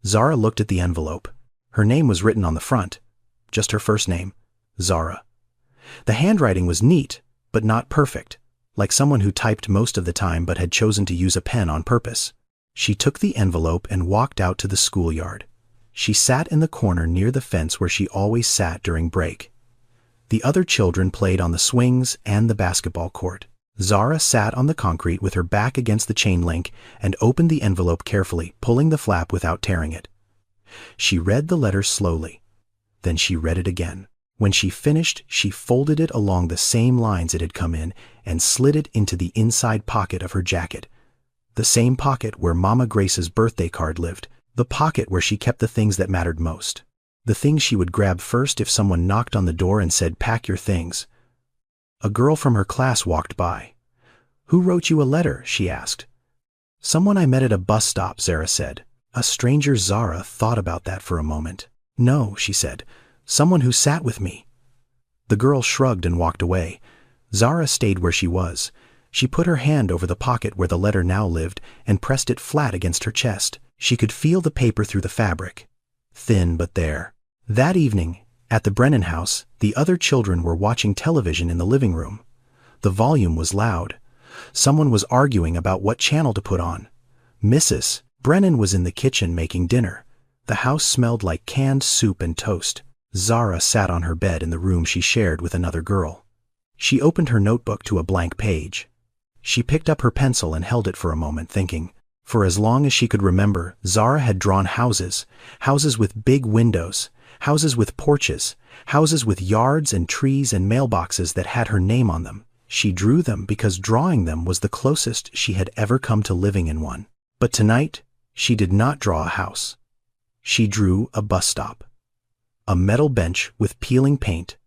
Zara looked at the envelope. Her name was written on the front. Just her first name, Zara. The handwriting was neat, but not perfect, like someone who typed most of the time but had chosen to use a pen on purpose. She took the envelope and walked out to the schoolyard. She sat in the corner near the fence where she always sat during break. The other children played on the swings and the basketball court. Zara sat on the concrete with her back against the chain link and opened the envelope carefully, pulling the flap without tearing it. She read the letter slowly. Then she read it again. When she finished, she folded it along the same lines it had come in and slid it into the inside pocket of her jacket. The same pocket where Mama Grace's birthday card lived. The pocket where she kept the things that mattered most. The things she would grab first if someone knocked on the door and said, "Pack your things." A girl from her class walked by. "Who wrote you a letter?" she asked. "Someone I met at a bus stop," Zara said. A stranger. Zara thought about that for a moment. "No," she said. "Someone who sat with me." The girl shrugged and walked away. Zara stayed where she was. She put her hand over the pocket where the letter now lived and pressed it flat against her chest. She could feel the paper through the fabric. Thin but there. That evening, at the Brennan house, the other children were watching television in the living room. The volume was loud. Someone was arguing about what channel to put on. Mrs. Brennan was in the kitchen making dinner. The house smelled like canned soup and toast. Zara sat on her bed in the room she shared with another girl. She opened her notebook to a blank page. She picked up her pencil and held it for a moment, thinking. For as long as she could remember, Zara had drawn houses. Houses with big windows. Houses with porches. Houses with yards and trees and mailboxes that had her name on them. She drew them because drawing them was the closest she had ever come to living in one. But tonight, she did not draw a house. She drew a bus stop. A metal bench with peeling paint.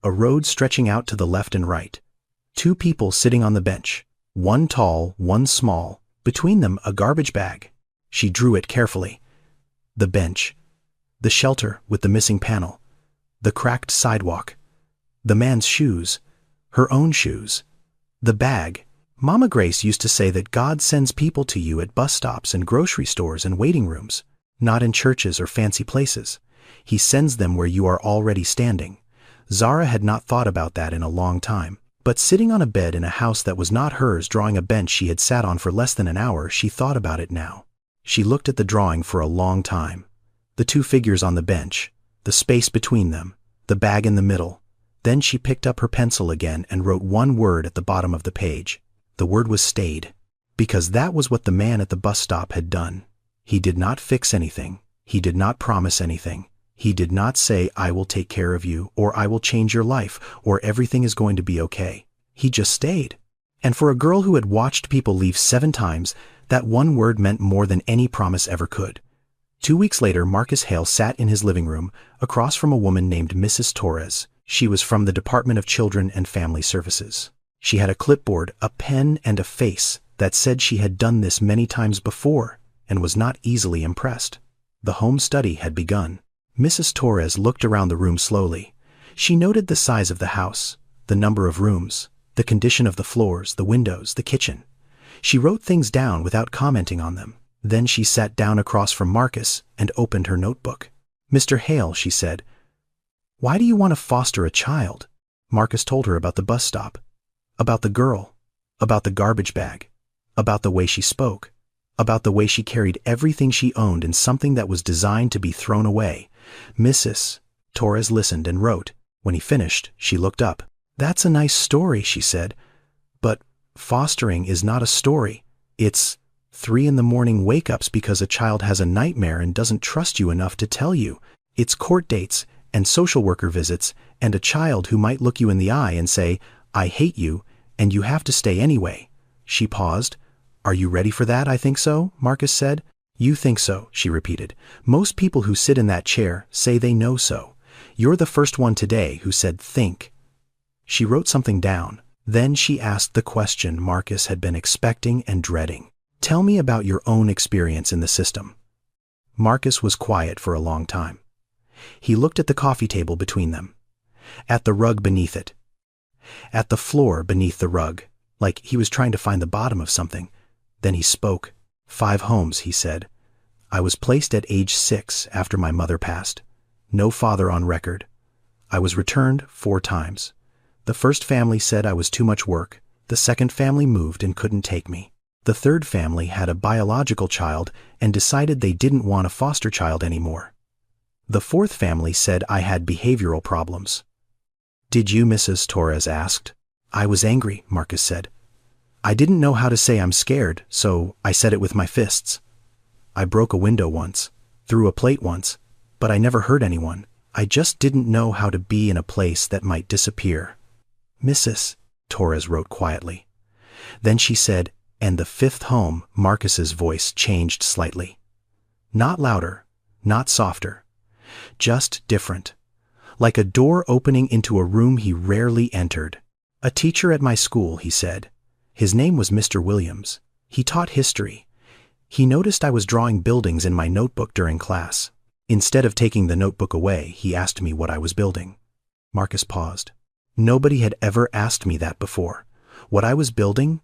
A road stretching out to the left and right. 2 people sitting on the bench. 1 tall, 1 small. Between them, a garbage bag. She drew it carefully. The bench. The shelter with the missing panel. The cracked sidewalk. The man's shoes. Her own shoes. The bag. Mama Grace used to say that God sends people to you at bus stops and grocery stores and waiting rooms, not in churches or fancy places. He sends them where you are already standing. Zara had not thought about that in a long time. But sitting on a bed in a house that was not hers, drawing a bench she had sat on for less than an hour, she thought about it now. She looked at the drawing for a long time. The 2 figures on the bench, the space between them, the bag in the middle. Then she picked up her pencil again and wrote 1 word at the bottom of the page. The word was stayed. Because that was what the man at the bus stop had done. He did not fix anything. He did not promise anything. He did not say, I will take care of you, or I will change your life, or everything is going to be okay. He just stayed. And for a girl who had watched people leave 7 times, that 1 word meant more than any promise ever could. 2 weeks later, Marcus Hale sat in his living room, across from a woman named Mrs. Torres. She was from the Department of Children and Family Services. She had a clipboard, a pen, and a face that said she had done this many times before and was not easily impressed. The home study had begun. Mrs. Torres looked around the room slowly. She noted the size of the house, the number of rooms, the condition of the floors, the windows, the kitchen. She wrote things down without commenting on them. Then she sat down across from Marcus and opened her notebook. Mr. Hale, she said, why do you want to foster a child? Marcus told her about the bus stop, about the girl, about the garbage bag, about the way she spoke, about the way she carried everything she owned in something that was designed to be thrown away. Mrs. Torres listened and wrote. When he finished, she looked up. That's a nice story, she said. But fostering is not a story. It's 3 a.m. wake-ups because a child has a nightmare and doesn't trust you enough to tell you. It's court dates and social worker visits and a child who might look you in the eye and say, I hate you, and you have to stay anyway. She paused. Are you ready for that? I think so, Marcus said. You think so, she repeated. Most people who sit in that chair say they know so. You're the first one today who said think. She wrote something down. Then she asked the question Marcus had been expecting and dreading. Tell me about your own experience in the system. Marcus was quiet for a long time. He looked at the coffee table between them, at the rug beneath it, at the floor beneath the rug, like he was trying to find the bottom of something. Then he spoke. 5 homes, he said. I was placed at age 6 after my mother passed. No father on record. I was returned 4 times. The first family said I was too much work. The second family moved and couldn't take me. The third family had a biological child and decided they didn't want a foster child anymore. The fourth family said I had behavioral problems. Did you, Mrs. Torres asked. I was angry, Marcus said. I didn't know how to say I'm scared, so I said it with my fists. I broke a window once, threw a plate once, but I never hurt anyone. I just didn't know how to be in a place that might disappear. Mrs. Torres wrote quietly. Then she said, and the 5th home, Marcus's voice changed slightly. Not louder, not softer, just different. Like a door opening into a room he rarely entered. A teacher at my school, he said. His name was Mr. Williams. He taught history. He noticed I was drawing buildings in my notebook during class. Instead of taking the notebook away, he asked me what I was building. Marcus paused. Nobody had ever asked me that before. What I was building,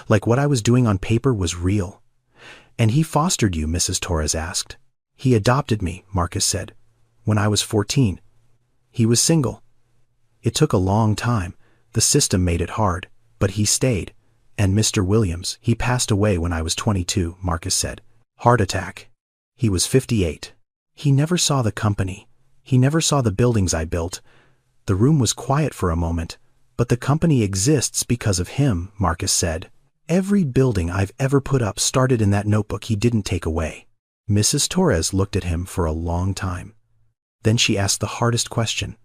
like what I was doing on paper, was real. And he fostered you, Mrs. Torres asked. He adopted me, Marcus said, when I was 14. He was single. It took a long time. The system made it hard, but he stayed. And Mr. Williams, he passed away when I was 22, Marcus said. Heart attack. He was 58. He never saw the company. He never saw the buildings I built. The room was quiet for a moment, but the company exists because of him, Marcus said. Every building I've ever put up started in that notebook he didn't take away. Mrs. Torres looked at him for a long time. Then she asked the hardest question.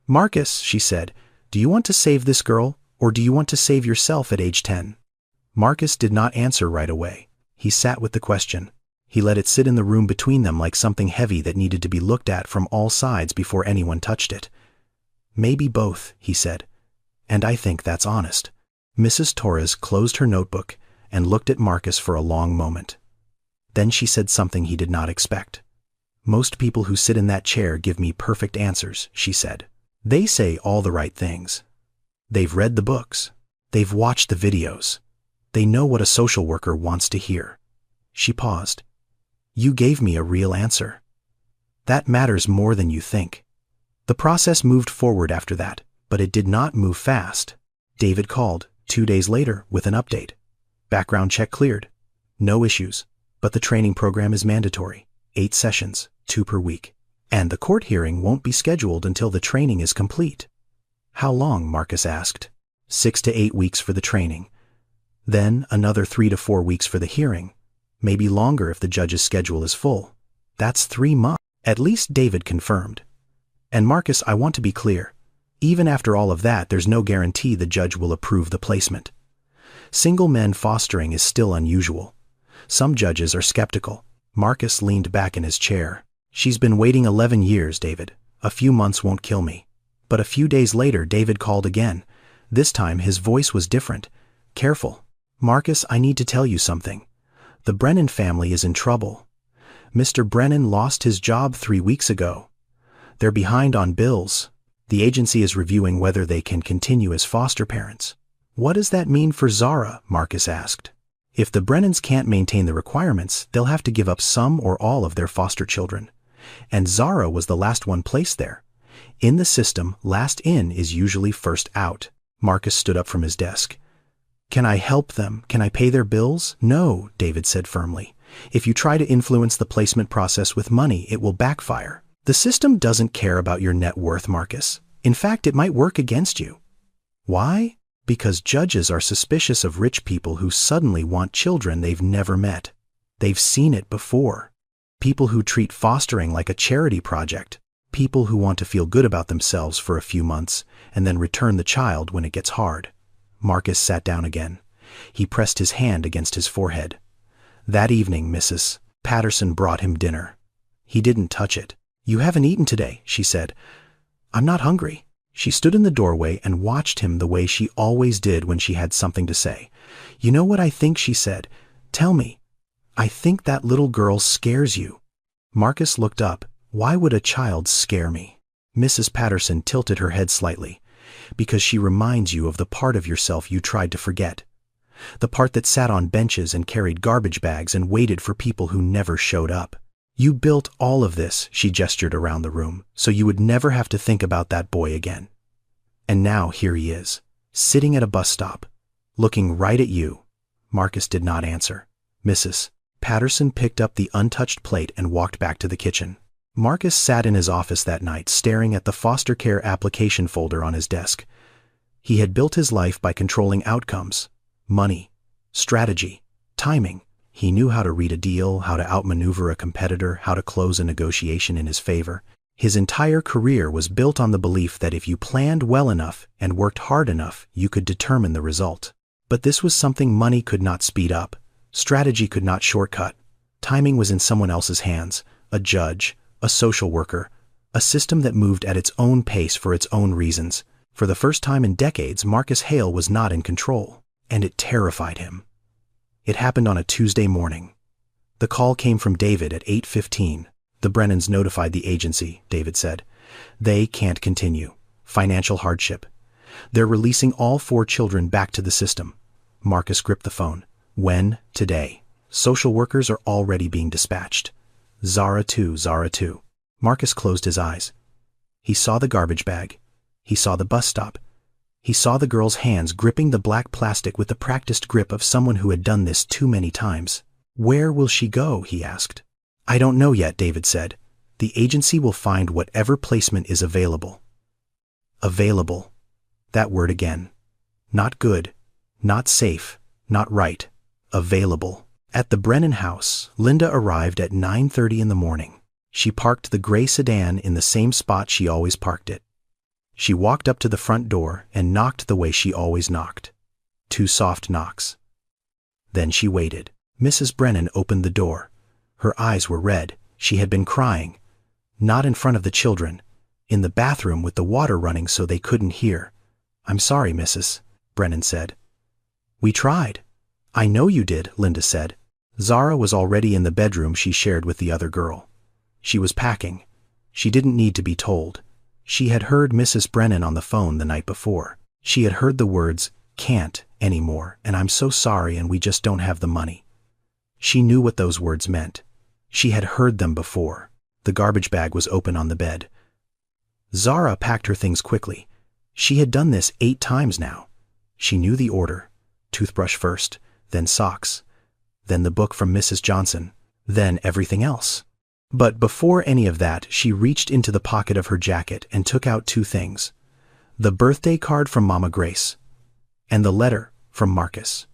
Marcus, she said, do you want to save this girl, or do you want to save yourself at age 10? Marcus did not answer right away. He sat with the question. He let it sit in the room between them like something heavy that needed to be looked at from all sides before anyone touched it. "Maybe both," he said. "And I think that's honest." Mrs. Torres closed her notebook and looked at Marcus for a long moment. Then she said something he did not expect. "Most people who sit in that chair give me perfect answers," she said. "They say all the right things. They've read the books. They've watched the videos. They know what a social worker wants to hear." She paused. "You gave me a real answer. That matters more than you think." The process moved forward after that, but it did not move fast. David called 2 days later with an update. Background check cleared. No issues, but the training program is mandatory. 8 sessions, 2 per week. And the court hearing won't be scheduled until the training is complete. "How long?" Marcus asked. 6 to 8 weeks for the training. Then another 3 to 4 weeks for the hearing. Maybe longer if the judge's schedule is full. That's 3 months. At least David confirmed. "And Marcus, I want to be clear. Even after all of that, there's no guarantee the judge will approve the placement. Single men fostering is still unusual. Some judges are skeptical." Marcus leaned back in his chair. "She's been waiting 11 years, David. A few months won't kill me." But a few days later, David called again. This time his voice was different. Careful. "Marcus, I need to tell you something. The Brennan family is in trouble. Mr. Brennan lost his job 3 weeks ago. They're behind on bills. The agency is reviewing whether they can continue as foster parents." "What does that mean for Zara?" Marcus asked. "If the Brennans can't maintain the requirements, they'll have to give up some or all of their foster children. And Zara was the last one placed there. In the system, last in is usually first out." Marcus stood up from his desk. "Can I help them? Can I pay their bills?" "No," David said firmly. "If you try to influence the placement process with money, it will backfire. The system doesn't care about your net worth, Marcus. In fact, it might work against you." "Why?" "Because judges are suspicious of rich people who suddenly want children they've never met. They've seen it before. People who treat fostering like a charity project. People who want to feel good about themselves for a few months and then return the child when it gets hard." Marcus sat down again. He pressed his hand against his forehead. That evening, Mrs. Patterson brought him dinner. He didn't touch it. "You haven't eaten today," she said. "I'm not hungry." She stood in the doorway and watched him the way she always did when she had something to say. "You know what I think?" she said. "Tell me. I think that little girl scares you." Marcus looked up. "Why would a child scare me?" Mrs. Patterson tilted her head slightly. "Because she reminds you of the part of yourself you tried to forget. The part that sat on benches and carried garbage bags and waited for people who never showed up. You built all of this," she gestured around the room, "so you would never have to think about that boy again. And now here he is, sitting at a bus stop, looking right at you." Marcus did not answer. Mrs. Patterson picked up the untouched plate and walked back to the kitchen. Marcus sat in his office that night staring at the foster care application folder on his desk. He had built his life by controlling outcomes, money, strategy, timing. He knew how to read a deal, how to outmaneuver a competitor, how to close a negotiation in his favor. His entire career was built on the belief that if you planned well enough and worked hard enough, you could determine the result. But this was something money could not speed up. Strategy could not shortcut. Timing was in someone else's hands, a judge, a social worker, a system that moved at its own pace for its own reasons. For the first time in decades, Marcus Hale was not in control, and it terrified him. It happened on a Tuesday morning. The call came from David at 8:15. "The Brennans notified the agency," David said. "They can't continue. Financial hardship. They're releasing all 4 children back to the system." Marcus gripped the phone. "When?" "Today. Social workers are already being dispatched. Zara too, Zara too." Marcus closed his eyes. He saw the garbage bag. He saw the bus stop. He saw the girl's hands gripping the black plastic with the practiced grip of someone who had done this too many times. "Where will she go?" he asked. "I don't know yet," David said. "The agency will find whatever placement is available." Available. That word again. Not good, not safe, not right. Available. At the Brennan house, Linda arrived at 9:30 in the morning. She parked the gray sedan in the same spot she always parked it. She walked up to the front door and knocked the way she always knocked. 2 soft knocks. Then she waited. Mrs. Brennan opened the door. Her eyes were red. She had been crying. Not in front of the children. In the bathroom with the water running so they couldn't hear. "I'm sorry, Mrs." Brennan said. "We tried." "I know you did," Linda said. Zara was already in the bedroom she shared with the other girl. She was packing. She didn't need to be told. She had heard Mrs. Brennan on the phone the night before. She had heard the words, "can't anymore, and I'm so sorry and we just don't have the money." She knew what those words meant. She had heard them before. The garbage bag was open on the bed. Zara packed her things quickly. She had done this 8 times now. She knew the order. Toothbrush first, then socks, then the book from Mrs. Johnson, then everything else. But before any of that, she reached into the pocket of her jacket and took out 2 things. The birthday card from Mama Grace and the letter from Marcus.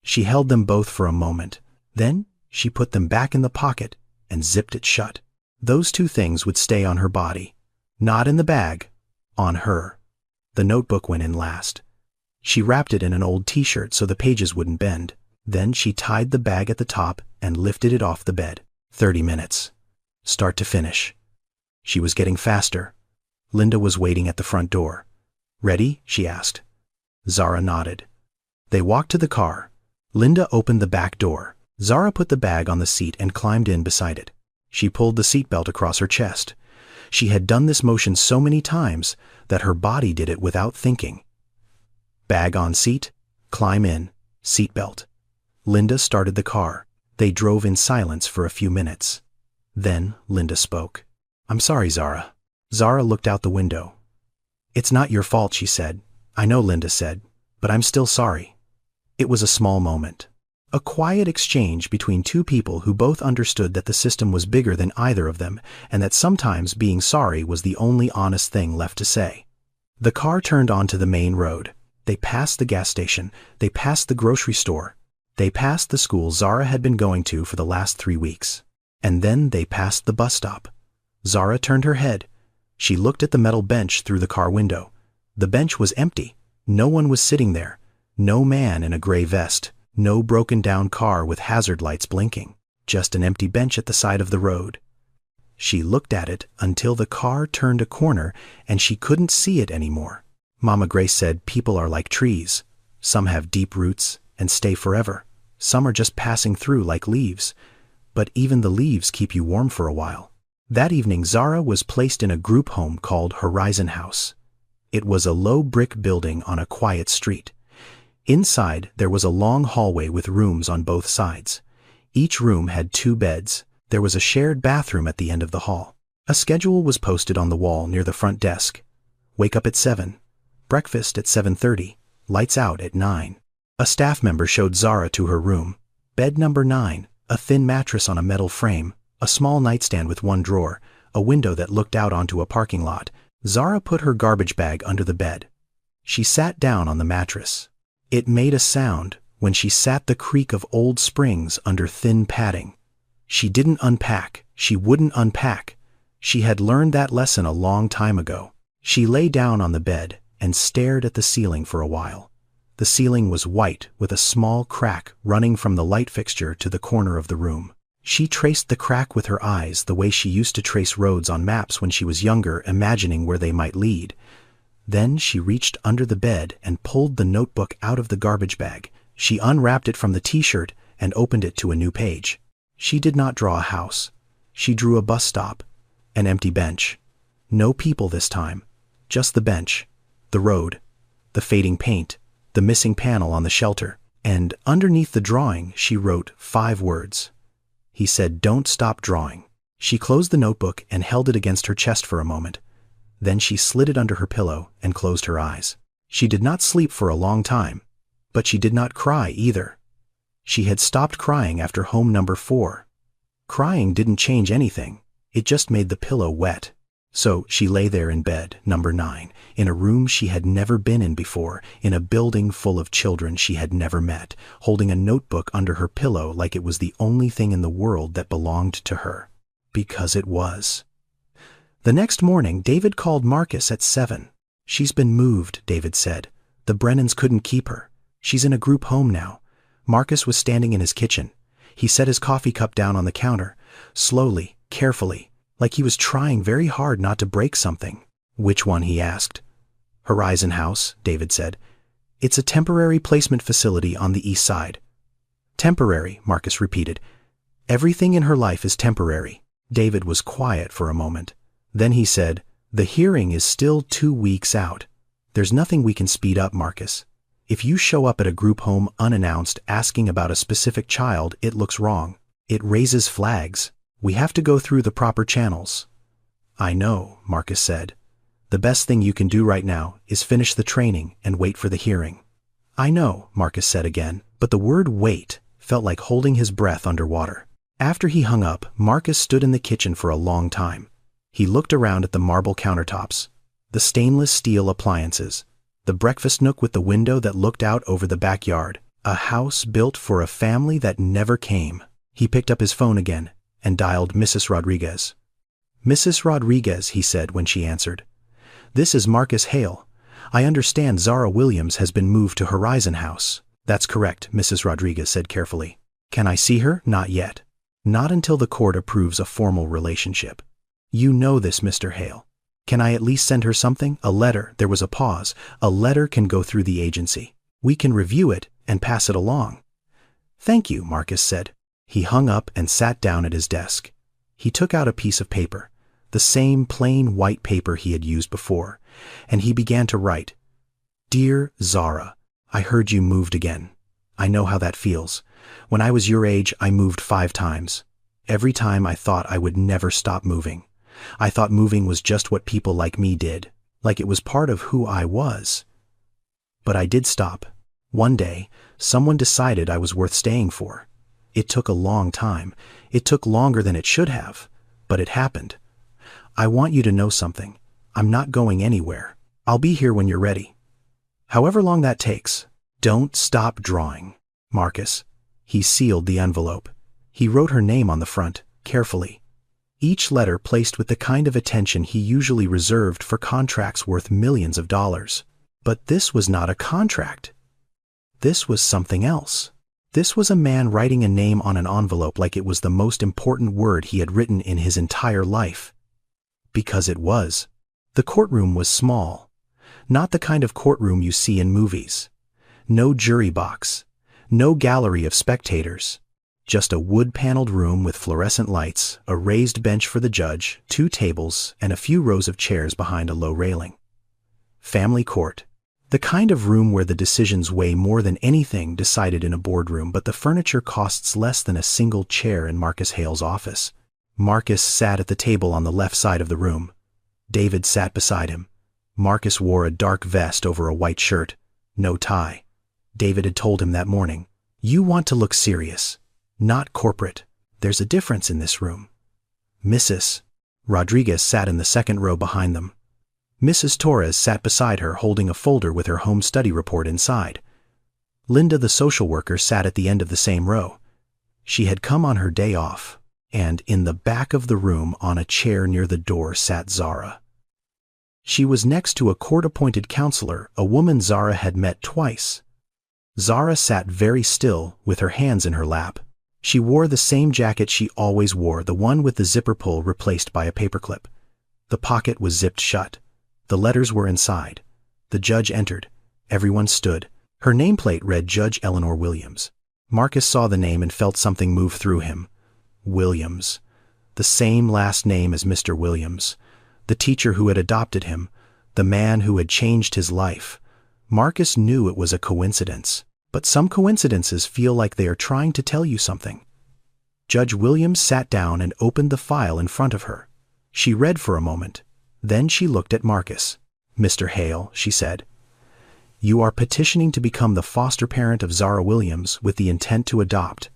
She held them both for a moment. Then she put them back in the pocket and zipped it shut. Those 2 things would stay on her body. Not in the bag, on her. The notebook went in last. She wrapped it in an old t-shirt so the pages wouldn't bend. Then she tied the bag at the top and lifted it off the bed. 30 minutes. Start to finish. She was getting faster. Linda was waiting at the front door. "Ready?" she asked. Zara nodded. They walked to the car. Linda opened the back door. Zara put the bag on the seat and climbed in beside it. She pulled the seatbelt across her chest. She had done this motion so many times that her body did it without thinking. Bag on seat, climb in, seatbelt. Linda started the car. They drove in silence for a few minutes. Then Linda spoke. "I'm sorry, Zara." Zara looked out the window. "It's not your fault," she said. "I know," Linda said, "but I'm still sorry." It was a small moment. A quiet exchange between 2 people who both understood that the system was bigger than either of them and that sometimes being sorry was the only honest thing left to say. The car turned onto the main road. They passed the gas station. They passed the grocery store. They passed the school Zara had been going to for the last 3 weeks. And then they passed the bus stop. Zara turned her head. She looked at the metal bench through the car window. The bench was empty. No one was sitting there. No man in a gray vest. No broken-down car with hazard lights blinking. Just an empty bench at the side of the road. She looked at it until the car turned a corner and she couldn't see it anymore. Mama Grace said people are like trees. Some have deep roots and stay forever. Some are just passing through like leaves. But even the leaves keep you warm for a while. That evening, Zara was placed in a group home called Horizon House. It was a low brick building on a quiet street. Inside, there was a long hallway with rooms on both sides. Each room had 2 beds. There was a shared bathroom at the end of the hall. A schedule was posted on the wall near the front desk. Wake up at 7. Breakfast at 7:30. Lights out at 9. A staff member showed Zara to her room. Bed number 9. A thin mattress on a metal frame, a small nightstand with 1 drawer, a window that looked out onto a parking lot. Zara put her garbage bag under the bed. She sat down on the mattress. It made a sound when she sat, the creak of old springs under thin padding. She didn't unpack. She wouldn't unpack. She had learned that lesson a long time ago. She lay down on the bed and stared at the ceiling for a while. The ceiling was white with a small crack running from the light fixture to the corner of the room. She traced the crack with her eyes the way she used to trace roads on maps when she was younger, imagining where they might lead. Then she reached under the bed and pulled the notebook out of the garbage bag. She unwrapped it from the t-shirt and opened it to a new page. She did not draw a house. She drew a bus stop, an empty bench. No people this time, just the bench, the road, the fading paint, the missing panel on the shelter, and underneath the drawing she wrote 5 words. He said, "Don't stop drawing." She closed the notebook and held it against her chest for a moment. Then she slid it under her pillow and closed her eyes. She did not sleep for a long time, but she did not cry either. She had stopped crying after home number 4. Crying didn't change anything. It just made the pillow wet. So she lay there in bed, number 9, in a room she had never been in before, in a building full of children she had never met, holding a notebook under her pillow like it was the only thing in the world that belonged to her. Because it was. The next morning, David called Marcus at 7. "She's been moved," David said. "The Brennans couldn't keep her. She's in a group home now." Marcus was standing in his kitchen. He set his coffee cup down on the counter, Slowly, carefully, like he was trying very hard not to break something. "Which one?" he asked. "Horizon House," David said. "It's a temporary placement facility on the east side." "Temporary," Marcus repeated. "Everything in her life is temporary." David was quiet for a moment. Then he said, "The hearing is still 2 weeks out. There's nothing we can speed up, Marcus. If you show up at a group home unannounced asking about a specific child, it looks wrong. It raises flags. We have to go through the proper channels." "I know," Marcus said. "The best thing you can do right now is finish the training and wait for the hearing." "I know," Marcus said again, but the word wait felt like holding his breath underwater. After he hung up, Marcus stood in the kitchen for a long time. He looked around at the marble countertops, the stainless steel appliances, the breakfast nook with the window that looked out over the backyard, a house built for a family that never came. He picked up his phone again and dialed Mrs. Rodriguez. "Mrs. Rodriguez," he said when she answered. "This is Marcus Hale. I understand Zara Williams has been moved to Horizon House." "That's correct," Mrs. Rodriguez said carefully. "Can I see her?" "Not yet. Not until the court approves a formal relationship." "You know this, Mr. Hale. Can I at least send her something? A letter?" There was a pause. "A letter can go through the agency. We can review it and pass it along." "Thank you," Marcus said. He hung up and sat down at his desk. He took out a piece of paper, the same plain white paper he had used before, and he began to write. "Dear Zara, I heard you moved again. I know how that feels. When I was your age, I moved 5 times. Every time I thought I would never stop moving. I thought moving was just what people like me did, like it was part of who I was. But I did stop. One day, someone decided I was worth staying for. It took a long time. It took longer than it should have, but it happened. I want you to know something. I'm not going anywhere. I'll be here when you're ready. However long that takes. Don't stop drawing. Marcus." He sealed the envelope. He wrote her name on the front, carefully. Each letter placed with the kind of attention he usually reserved for contracts worth millions of dollars. But this was not a contract. This was something else. This was a man writing a name on an envelope like it was the most important word he had written in his entire life. Because it was. The courtroom was small. Not the kind of courtroom you see in movies. No jury box. No gallery of spectators. Just a wood-paneled room with fluorescent lights, a raised bench for the judge, 2 tables, and a few rows of chairs behind a low railing. Family court. The kind of room where the decisions weigh more than anything decided in a boardroom, but the furniture costs less than a single chair in Marcus Hale's office. Marcus sat at the table on the left side of the room. David sat beside him. Marcus wore a dark vest over a white shirt, no tie. David had told him that morning, "You want to look serious, not corporate. There's a difference in this room." Mrs. Rodriguez sat in the second row behind them. Mrs. Torres sat beside her holding a folder with her home study report inside. Linda, the social worker, sat at the end of the same row. She had come on her day off, and in the back of the room on a chair near the door sat Zara. She was next to a court-appointed counselor, a woman Zara had met twice. Zara sat very still, with her hands in her lap. She wore the same jacket she always wore, the one with the zipper pull replaced by a paperclip. The pocket was zipped shut. The letters were inside. The judge entered. Everyone stood. Her nameplate read Judge Eleanor Williams. Marcus saw the name and felt something move through him. Williams. The same last name as Mr. Williams. The teacher who had adopted him. The man who had changed his life. Marcus knew it was a coincidence. But some coincidences feel like they are trying to tell you something. Judge Williams sat down and opened the file in front of her. She read for a moment. Then she looked at Marcus. "Mr. Hale," she said, "you are petitioning to become the foster parent of Zara Williams with the intent to adopt."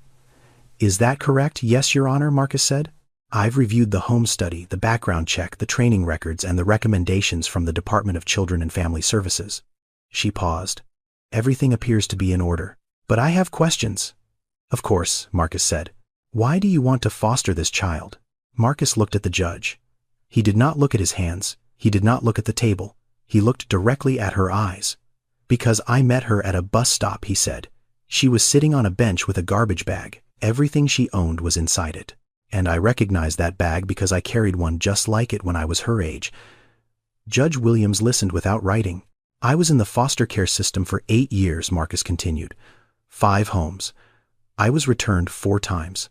"Is that correct?" "Yes, Your Honor," Marcus said. "I've reviewed the home study, the background check, the training records, and the recommendations from the Department of Children and Family Services." She paused. "Everything appears to be in order. But I have questions." "Of course," Marcus said. "Why do you want to foster this child?" Marcus looked at the judge. He did not look at his hands. He did not look at the table. He looked directly at her eyes. "Because I met her at a bus stop," he said. "She was sitting on a bench with a garbage bag. Everything she owned was inside it. and I recognized that bag because I carried one just like it when I was her age. Judge Williams listened without writing. I was in the foster care system for 8 years, Marcus continued. 5 homes. I was returned 4 times.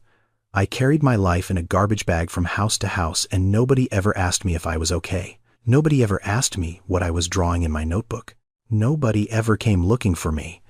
I carried my life in a garbage bag from house to house, and nobody ever asked me if I was okay. Nobody ever asked me what I was drawing in my notebook. Nobody ever came looking for me.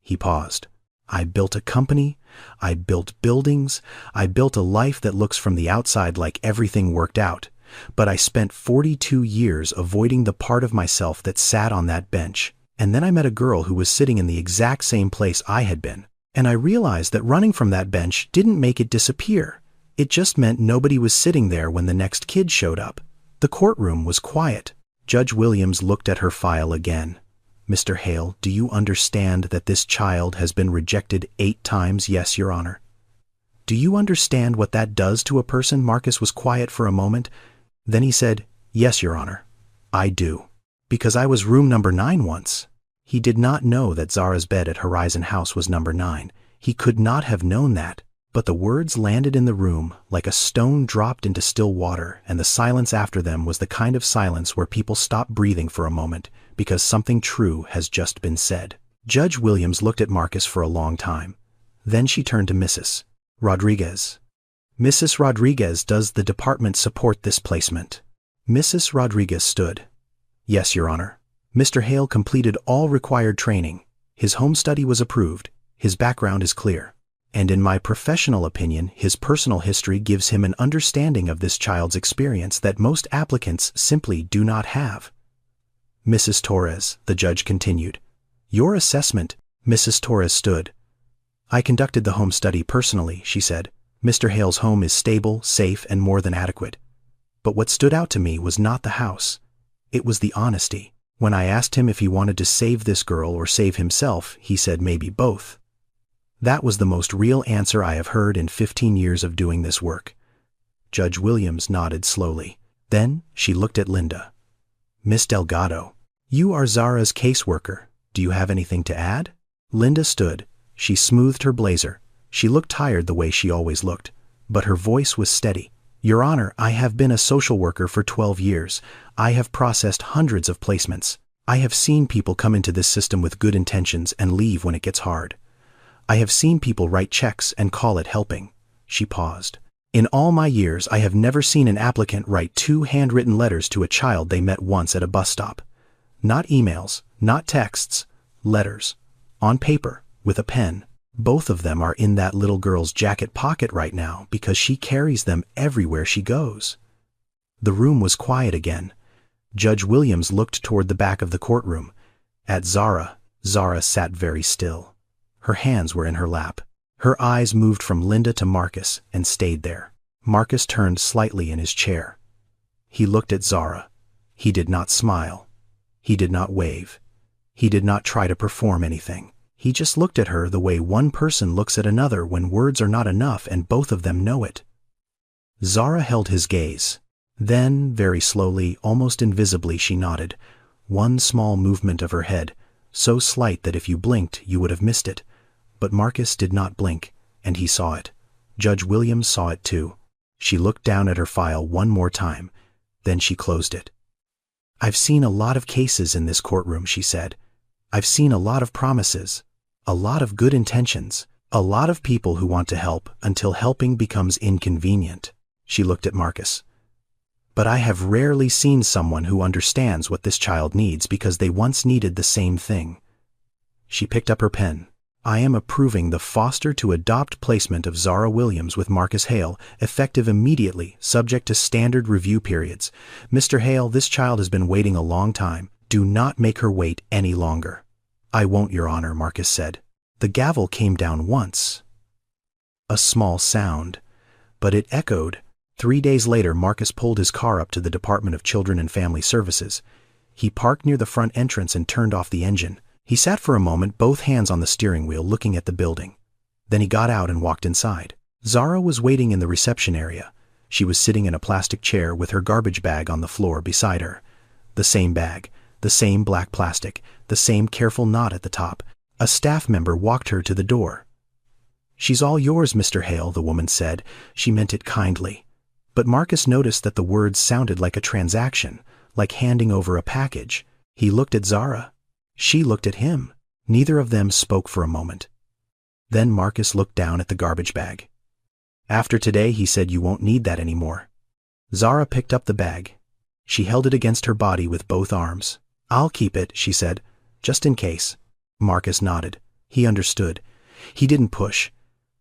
He paused. I built a company. I built buildings. I built a life that looks from the outside like everything worked out. But I spent 42 years avoiding the part of myself that sat on that bench. And then I met a girl who was sitting in the exact same place I had been. And I realized that running from that bench didn't make it disappear. It just meant nobody was sitting there when the next kid showed up. The courtroom was quiet. Judge Williams looked at her file again. Mr. Hale, do you understand that this child has been rejected 8 times? Yes, Your Honor. Do you understand what that does to a person? Marcus was quiet for a moment. Then he said, Yes, Your Honor. I do. Because I was room number 9 once. He did not know that Zara's bed at Horizon House was number 9. He could not have known that. But the words landed in the room like a stone dropped into still water, and the silence after them was the kind of silence where people stop breathing for a moment because something true has just been said. Judge Williams looked at Marcus for a long time. Then she turned to Mrs. Rodriguez. Mrs. Rodriguez, does the department support this placement? Mrs. Rodriguez stood. Yes, Your Honor. Mr. Hale completed all required training. His home study was approved. His background is clear. And in my professional opinion, his personal history gives him an understanding of this child's experience that most applicants simply do not have. Mrs. Torres, the judge continued. Your assessment. Mrs. Torres stood. I conducted the home study personally, she said. Mr. Hale's home is stable, safe, and more than adequate. But what stood out to me was not the house. It was the honesty. When I asked him if he wanted to save this girl or save himself, he said maybe both. That was the most real answer I have heard in 15 years of doing this work. Judge Williams nodded slowly. Then she looked at Linda. Miss Delgado, you are Zara's caseworker. Do you have anything to add? Linda stood. She smoothed her blazer. She looked tired the way she always looked, but her voice was steady. Your Honor, I have been a social worker for 12 years. I have processed hundreds of placements. I have seen people come into this system with good intentions and leave when it gets hard. I have seen people write checks and call it helping. She paused. In all my years, I have never seen an applicant write 2 handwritten letters to a child they met once at a bus stop. Not emails, not texts, letters. On paper, with a pen. Both of them are in that little girl's jacket pocket right now because she carries them everywhere she goes. The room was quiet again. Judge Williams looked toward the back of the courtroom. At Zara. Zara sat very still. Her hands were in her lap. Her eyes moved from Linda to Marcus and stayed there. Marcus turned slightly in his chair. He looked at Zara. He did not smile. He did not wave. He did not try to perform anything. He just looked at her the way one person looks at another when words are not enough and both of them know it. Zara held his gaze. Then, very slowly, almost invisibly, she nodded. One small movement of her head, so slight that if you blinked, you would have missed it. But Marcus did not blink, and he saw it. Judge Williams saw it too. She looked down at her file one more time. Then she closed it. I've seen a lot of cases in this courtroom, she said. I've seen a lot of promises, a lot of good intentions, a lot of people who want to help until helping becomes inconvenient. She looked at Marcus. But I have rarely seen someone who understands what this child needs because they once needed the same thing. She picked up her pen. I am approving the foster to adopt placement of Zara Williams with Marcus Hale, effective immediately, subject to standard review periods. Mr. Hale, this child has been waiting a long time. Do not make her wait any longer. I won't, Your Honor, Marcus said. The gavel came down once. A small sound, but it echoed. 3 days later, Marcus pulled his car up to the Department of Children and Family Services. He parked near the front entrance and turned off the engine. He sat for a moment, both hands on the steering wheel, looking at the building. Then he got out and walked inside. Zara was waiting in the reception area. She was sitting in a plastic chair with her garbage bag on the floor beside her. The same bag, the same black plastic, the same careful knot at the top. A staff member walked her to the door. "She's all yours, Mr. Hale," the woman said. She meant it kindly. But Marcus noticed that the words sounded like a transaction, like handing over a package. He looked at Zara. She looked at him. Neither of them spoke for a moment. Then Marcus looked down at the garbage bag. "After today," he said, "you won't need that anymore." Zara picked up the bag. She held it against her body with both arms. "I'll keep it," she said, "just in case." Marcus nodded. He understood. He didn't push.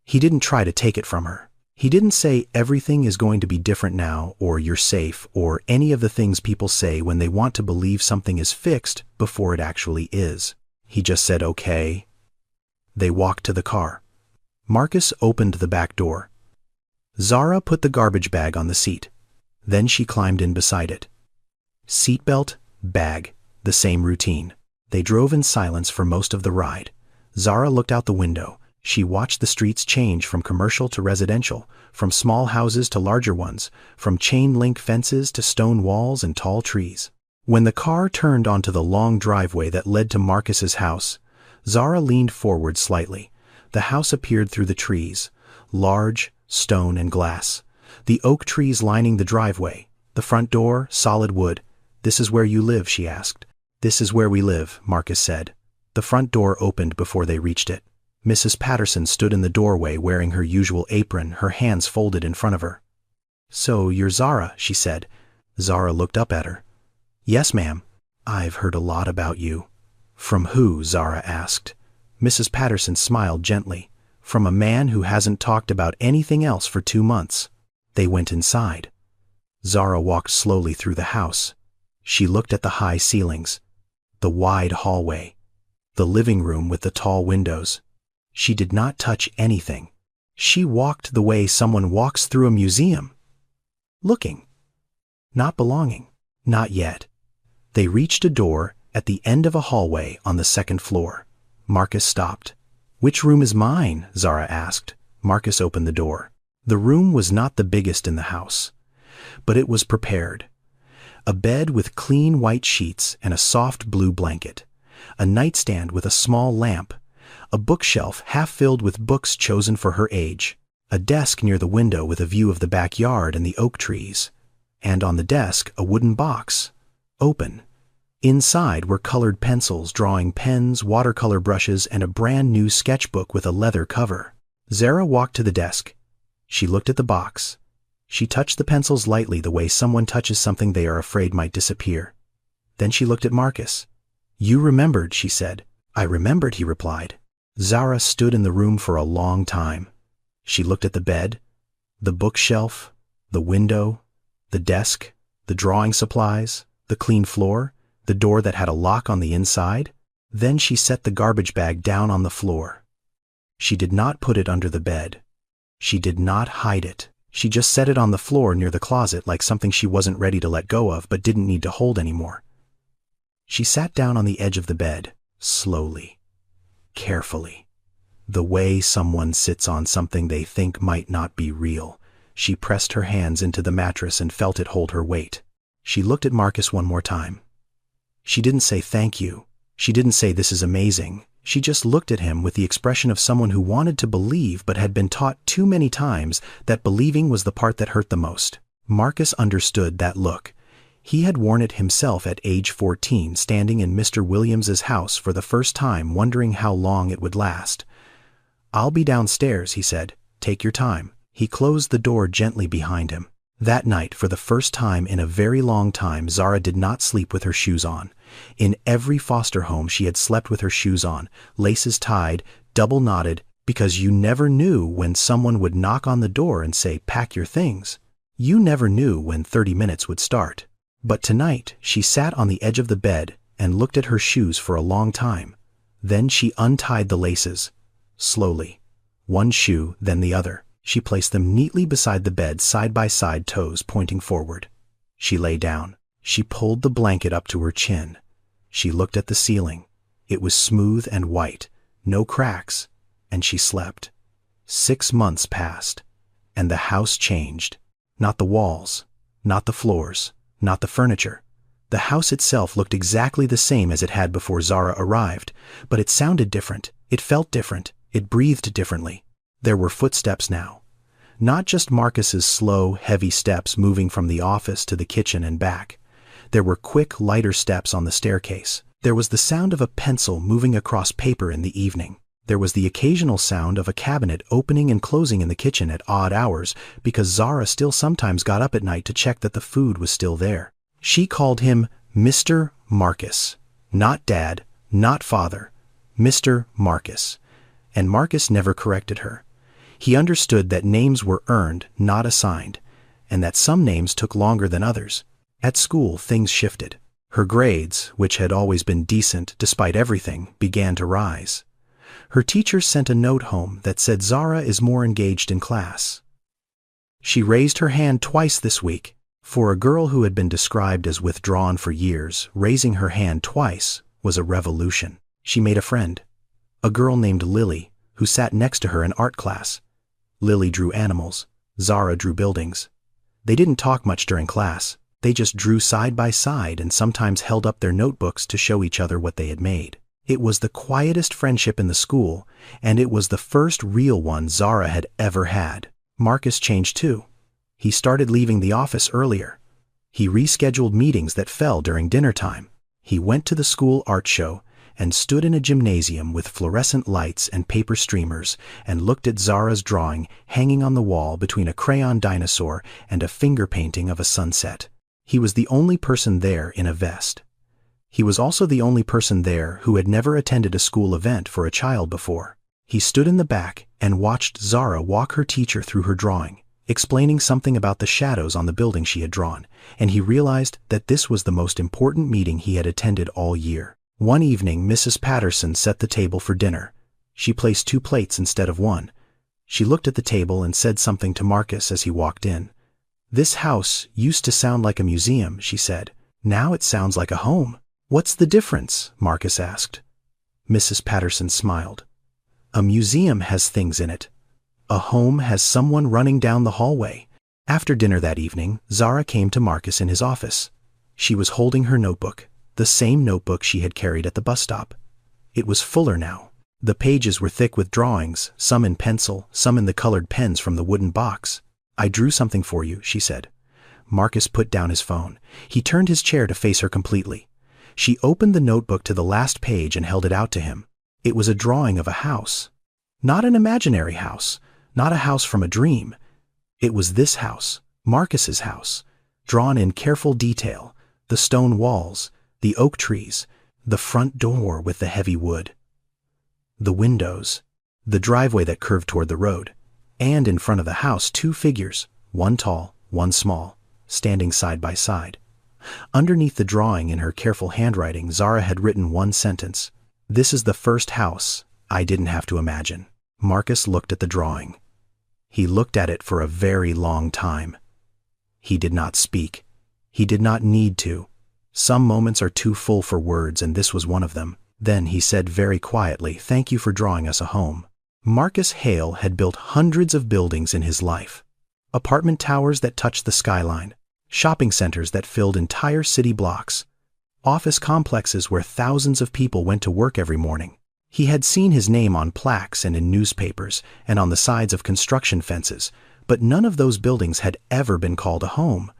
He didn't try to take it from her. He didn't say everything is going to be different now, or you're safe, or any of the things people say when they want to believe something is fixed before it actually is. He just said, "Okay." They walked to the car. Marcus opened the back door. Zara put the garbage bag on the seat. Then she climbed in beside it. Seatbelt, bag, the same routine. They drove in silence for most of the ride. Zara looked out the window. She watched the streets change from commercial to residential, from small houses to larger ones, from chain-link fences to stone walls and tall trees. When the car turned onto the long driveway that led to Marcus's house, Zara leaned forward slightly. The house appeared through the trees, large, stone and glass. The oak trees lining the driveway. The front door, solid wood. "This is where you live?" she asked. "This is where we live," Marcus said. The front door opened before they reached it. Mrs. Patterson stood in the doorway wearing her usual apron, her hands folded in front of her. "So you're Zara," she said. Zara looked up at her. "Yes, ma'am. I've heard a lot about you." "From who?" Zara asked. Mrs. Patterson smiled gently. "From a man who hasn't talked about anything else for 2 months." They went inside. Zara walked slowly through the house. She looked at the high ceilings, the wide hallway, the living room with the tall windows. She did not touch anything. She walked the way someone walks through a museum. Looking. Not belonging. Not yet. They reached a door at the end of a hallway on the second floor. Marcus stopped. "Which room is mine?" Zara asked. Marcus opened the door. The room was not the biggest in the house, but it was prepared. A bed with clean white sheets and a soft blue blanket. A nightstand with a small lamp. A bookshelf half filled with books chosen for her age. A desk near the window with a view of the backyard and the oak trees. And on the desk, a wooden box. Open. Inside were colored pencils, drawing pens, watercolor brushes, and a brand new sketchbook with a leather cover. Zara walked to the desk. She looked at the box. She touched the pencils lightly the way someone touches something they are afraid might disappear. Then she looked at Marcus. "You remembered," she said. "I remembered," he replied. Zara stood in the room for a long time. She looked at the bed, the bookshelf, the window, the desk, the drawing supplies, the clean floor, the door that had a lock on the inside. Then she set the garbage bag down on the floor. She did not put it under the bed. She did not hide it. She just set it on the floor near the closet like something she wasn't ready to let go of but didn't need to hold anymore. She sat down on the edge of the bed, slowly, carefully. The way someone sits on something they think might not be real. She pressed her hands into the mattress and felt it hold her weight. She looked at Marcus one more time. She didn't say thank you. She didn't say this is amazing. She just looked at him with the expression of someone who wanted to believe but had been taught too many times that believing was the part that hurt the most. Marcus understood that look. He had worn it himself at age 14, standing in Mr. Williams's house for the first time, wondering how long it would last. "I'll be downstairs," he said. "Take your time." He closed the door gently behind him. That night, for the first time in a very long time, Zara did not sleep with her shoes on. In every foster home she had slept with her shoes on, laces tied, double knotted, because you never knew when someone would knock on the door and say, "Pack your things." You never knew when 30 minutes would start. But tonight she sat on the edge of the bed and looked at her shoes for a long time. Then she untied the laces, slowly, one shoe, then the other. She placed them neatly beside the bed, side by side, toes pointing forward. She lay down. She pulled the blanket up to her chin. She looked at the ceiling. It was smooth and white, no cracks, and she slept. 6 months passed, and the house changed. Not the walls, not the floors, not the furniture. The house itself looked exactly the same as it had before Zara arrived, but it sounded different, it felt different, it breathed differently. There were footsteps now. Not just Marcus's slow, heavy steps moving from the office to the kitchen and back. There were quick, lighter steps on the staircase. There was the sound of a pencil moving across paper in the evening. There was the occasional sound of a cabinet opening and closing in the kitchen at odd hours because Zara still sometimes got up at night to check that the food was still there. She called him Mr. Marcus. Not Dad, not Father. Mr. Marcus. And Marcus never corrected her. He understood that names were earned, not assigned, and that some names took longer than others. At school, things shifted. Her grades, which had always been decent despite everything, began to rise. Her teacher sent a note home that said Zara is more engaged in class. She raised her hand twice this week. For a girl who had been described as withdrawn for years, raising her hand twice was a revolution. She made a friend, a girl named Lily, who sat next to her in art class. Lily drew animals. Zara drew buildings. They didn't talk much during class. They just drew side by side and sometimes held up their notebooks to show each other what they had made. It was the quietest friendship in the school, and it was the first real one Zara had ever had. Marcus changed too. He started leaving the office earlier. He rescheduled meetings that fell during dinner time. He went to the school art show and stood in a gymnasium with fluorescent lights and paper streamers and looked at Zara's drawing hanging on the wall between a crayon dinosaur and a finger painting of a sunset. He was the only person there in a vest. He was also the only person there who had never attended a school event for a child before. He stood in the back and watched Zara walk her teacher through her drawing, explaining something about the shadows on the building she had drawn, and he realized that this was the most important meeting he had attended all year. One evening, Mrs. Patterson set the table for dinner. She placed 2 plates instead of 1. She looked at the table and said something to Marcus as he walked in. "This house used to sound like a museum," she said. "Now it sounds like a home." "What's the difference?" Marcus asked. Mrs. Patterson smiled. "A museum has things in it. A home has someone running down the hallway." After dinner that evening, Zara came to Marcus in his office. She was holding her notebook, the same notebook she had carried at the bus stop. It was fuller now. The pages were thick with drawings, some in pencil, some in the colored pens from the wooden box. "I drew something for you," she said. Marcus put down his phone. He turned his chair to face her completely. She opened the notebook to the last page and held it out to him. It was a drawing of a house. Not an imaginary house, not a house from a dream. It was this house, Marcus's house, drawn in careful detail, the stone walls, the oak trees, the front door with the heavy wood, the windows, the driveway that curved toward the road, and in front of the house 2 figures, one tall, one small, standing side by side. Underneath the drawing in her careful handwriting, Zara had written one sentence. "This is the first house I didn't have to imagine." Marcus looked at the drawing. He looked at it for a very long time. He did not speak. He did not need to. Some moments are too full for words, and this was one of them. Then he said very quietly, "Thank you for drawing us a home." Marcus Hale had built hundreds of buildings in his life. Apartment towers that touched the skyline, shopping centers that filled entire city blocks, office complexes where thousands of people went to work every morning. He had seen his name on plaques and in newspapers and on the sides of construction fences, but none of those buildings had ever been called a home.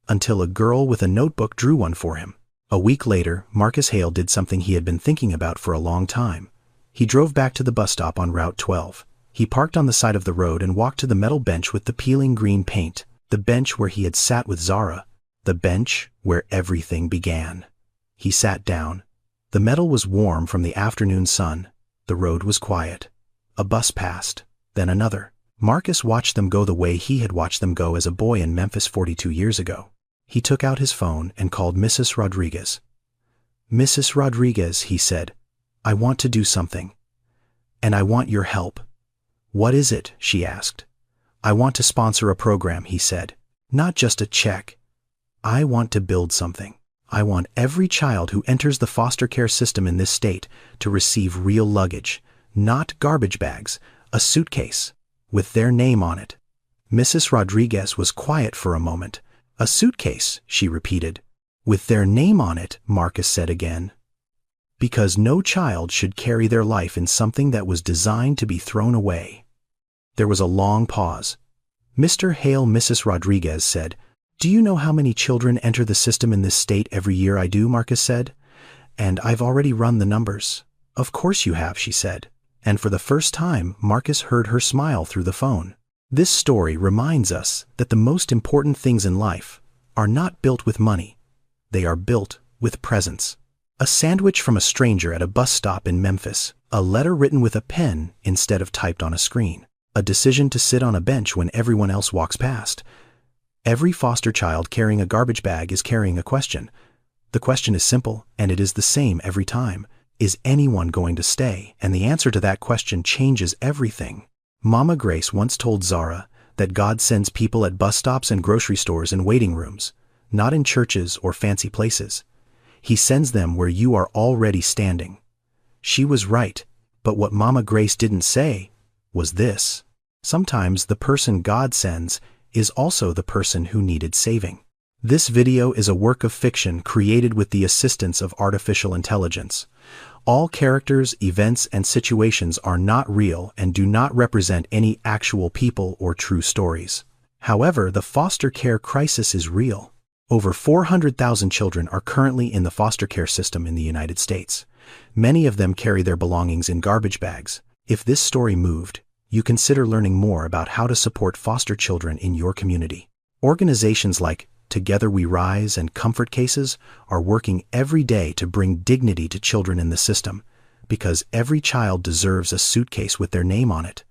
Until a girl with a notebook drew one for him. A week later, Marcus Hale did something he had been thinking about for a long time. He drove back to the bus stop on Route 12. He parked on the side of the road and walked to the metal bench with the peeling green paint, the bench where he had sat with Zara, the bench where everything began. He sat down. The metal was warm from the afternoon sun. The road was quiet. A bus passed, then another. Marcus watched them go the way he had watched them go as a boy in Memphis 42 years ago. He took out his phone and called Mrs. Rodriguez. "Mrs. Rodriguez," he said, "I want to do something. And I want your help." "What is it?" she asked. "I want to sponsor a program," he said. "Not just a check. I want to build something. I want every child who enters the foster care system in this state to receive real luggage, not garbage bags, a suitcase, with their name on it." Mrs. Rodriguez was quiet for a moment. "A suitcase," she repeated. "With their name on it," Marcus said again. "Because no child should carry their life in something that was designed to be thrown away." There was a long pause. Mr. Hale, Mrs. Rodriguez said, "Do you know how many children enter the system in this state every year?" "I do," Marcus said. "And I've already run the numbers." "Of course you have," she said. And for the first time, Marcus heard her smile through the phone. This story reminds us that the most important things in life are not built with money. They are built with presence. A sandwich from a stranger at a bus stop in Memphis, a letter written with a pen instead of typed on a screen, a decision to sit on a bench when everyone else walks past. Every foster child carrying a garbage bag is carrying a question. The question is simple, and it is the same every time. Is anyone going to stay? And the answer to that question changes everything. Mama Grace once told Zara that God sends people at bus stops and grocery stores and waiting rooms, not in churches or fancy places. He sends them where you are already standing. She was right, but what Mama Grace didn't say was this: sometimes the person God sends is also the person who needed saving. This video is a work of fiction created with the assistance of artificial intelligence. All characters, events, and situations are not real and do not represent any actual people or true stories. However, the foster care crisis is real. Over 400,000 children are currently in the foster care system in the United States. Many of them carry their belongings in garbage bags. If this story moved, you consider learning more about how to support foster children in your community. Organizations like Together We Rise and Comfort Cases are working every day to bring dignity to children in the system, because every child deserves a suitcase with their name on it.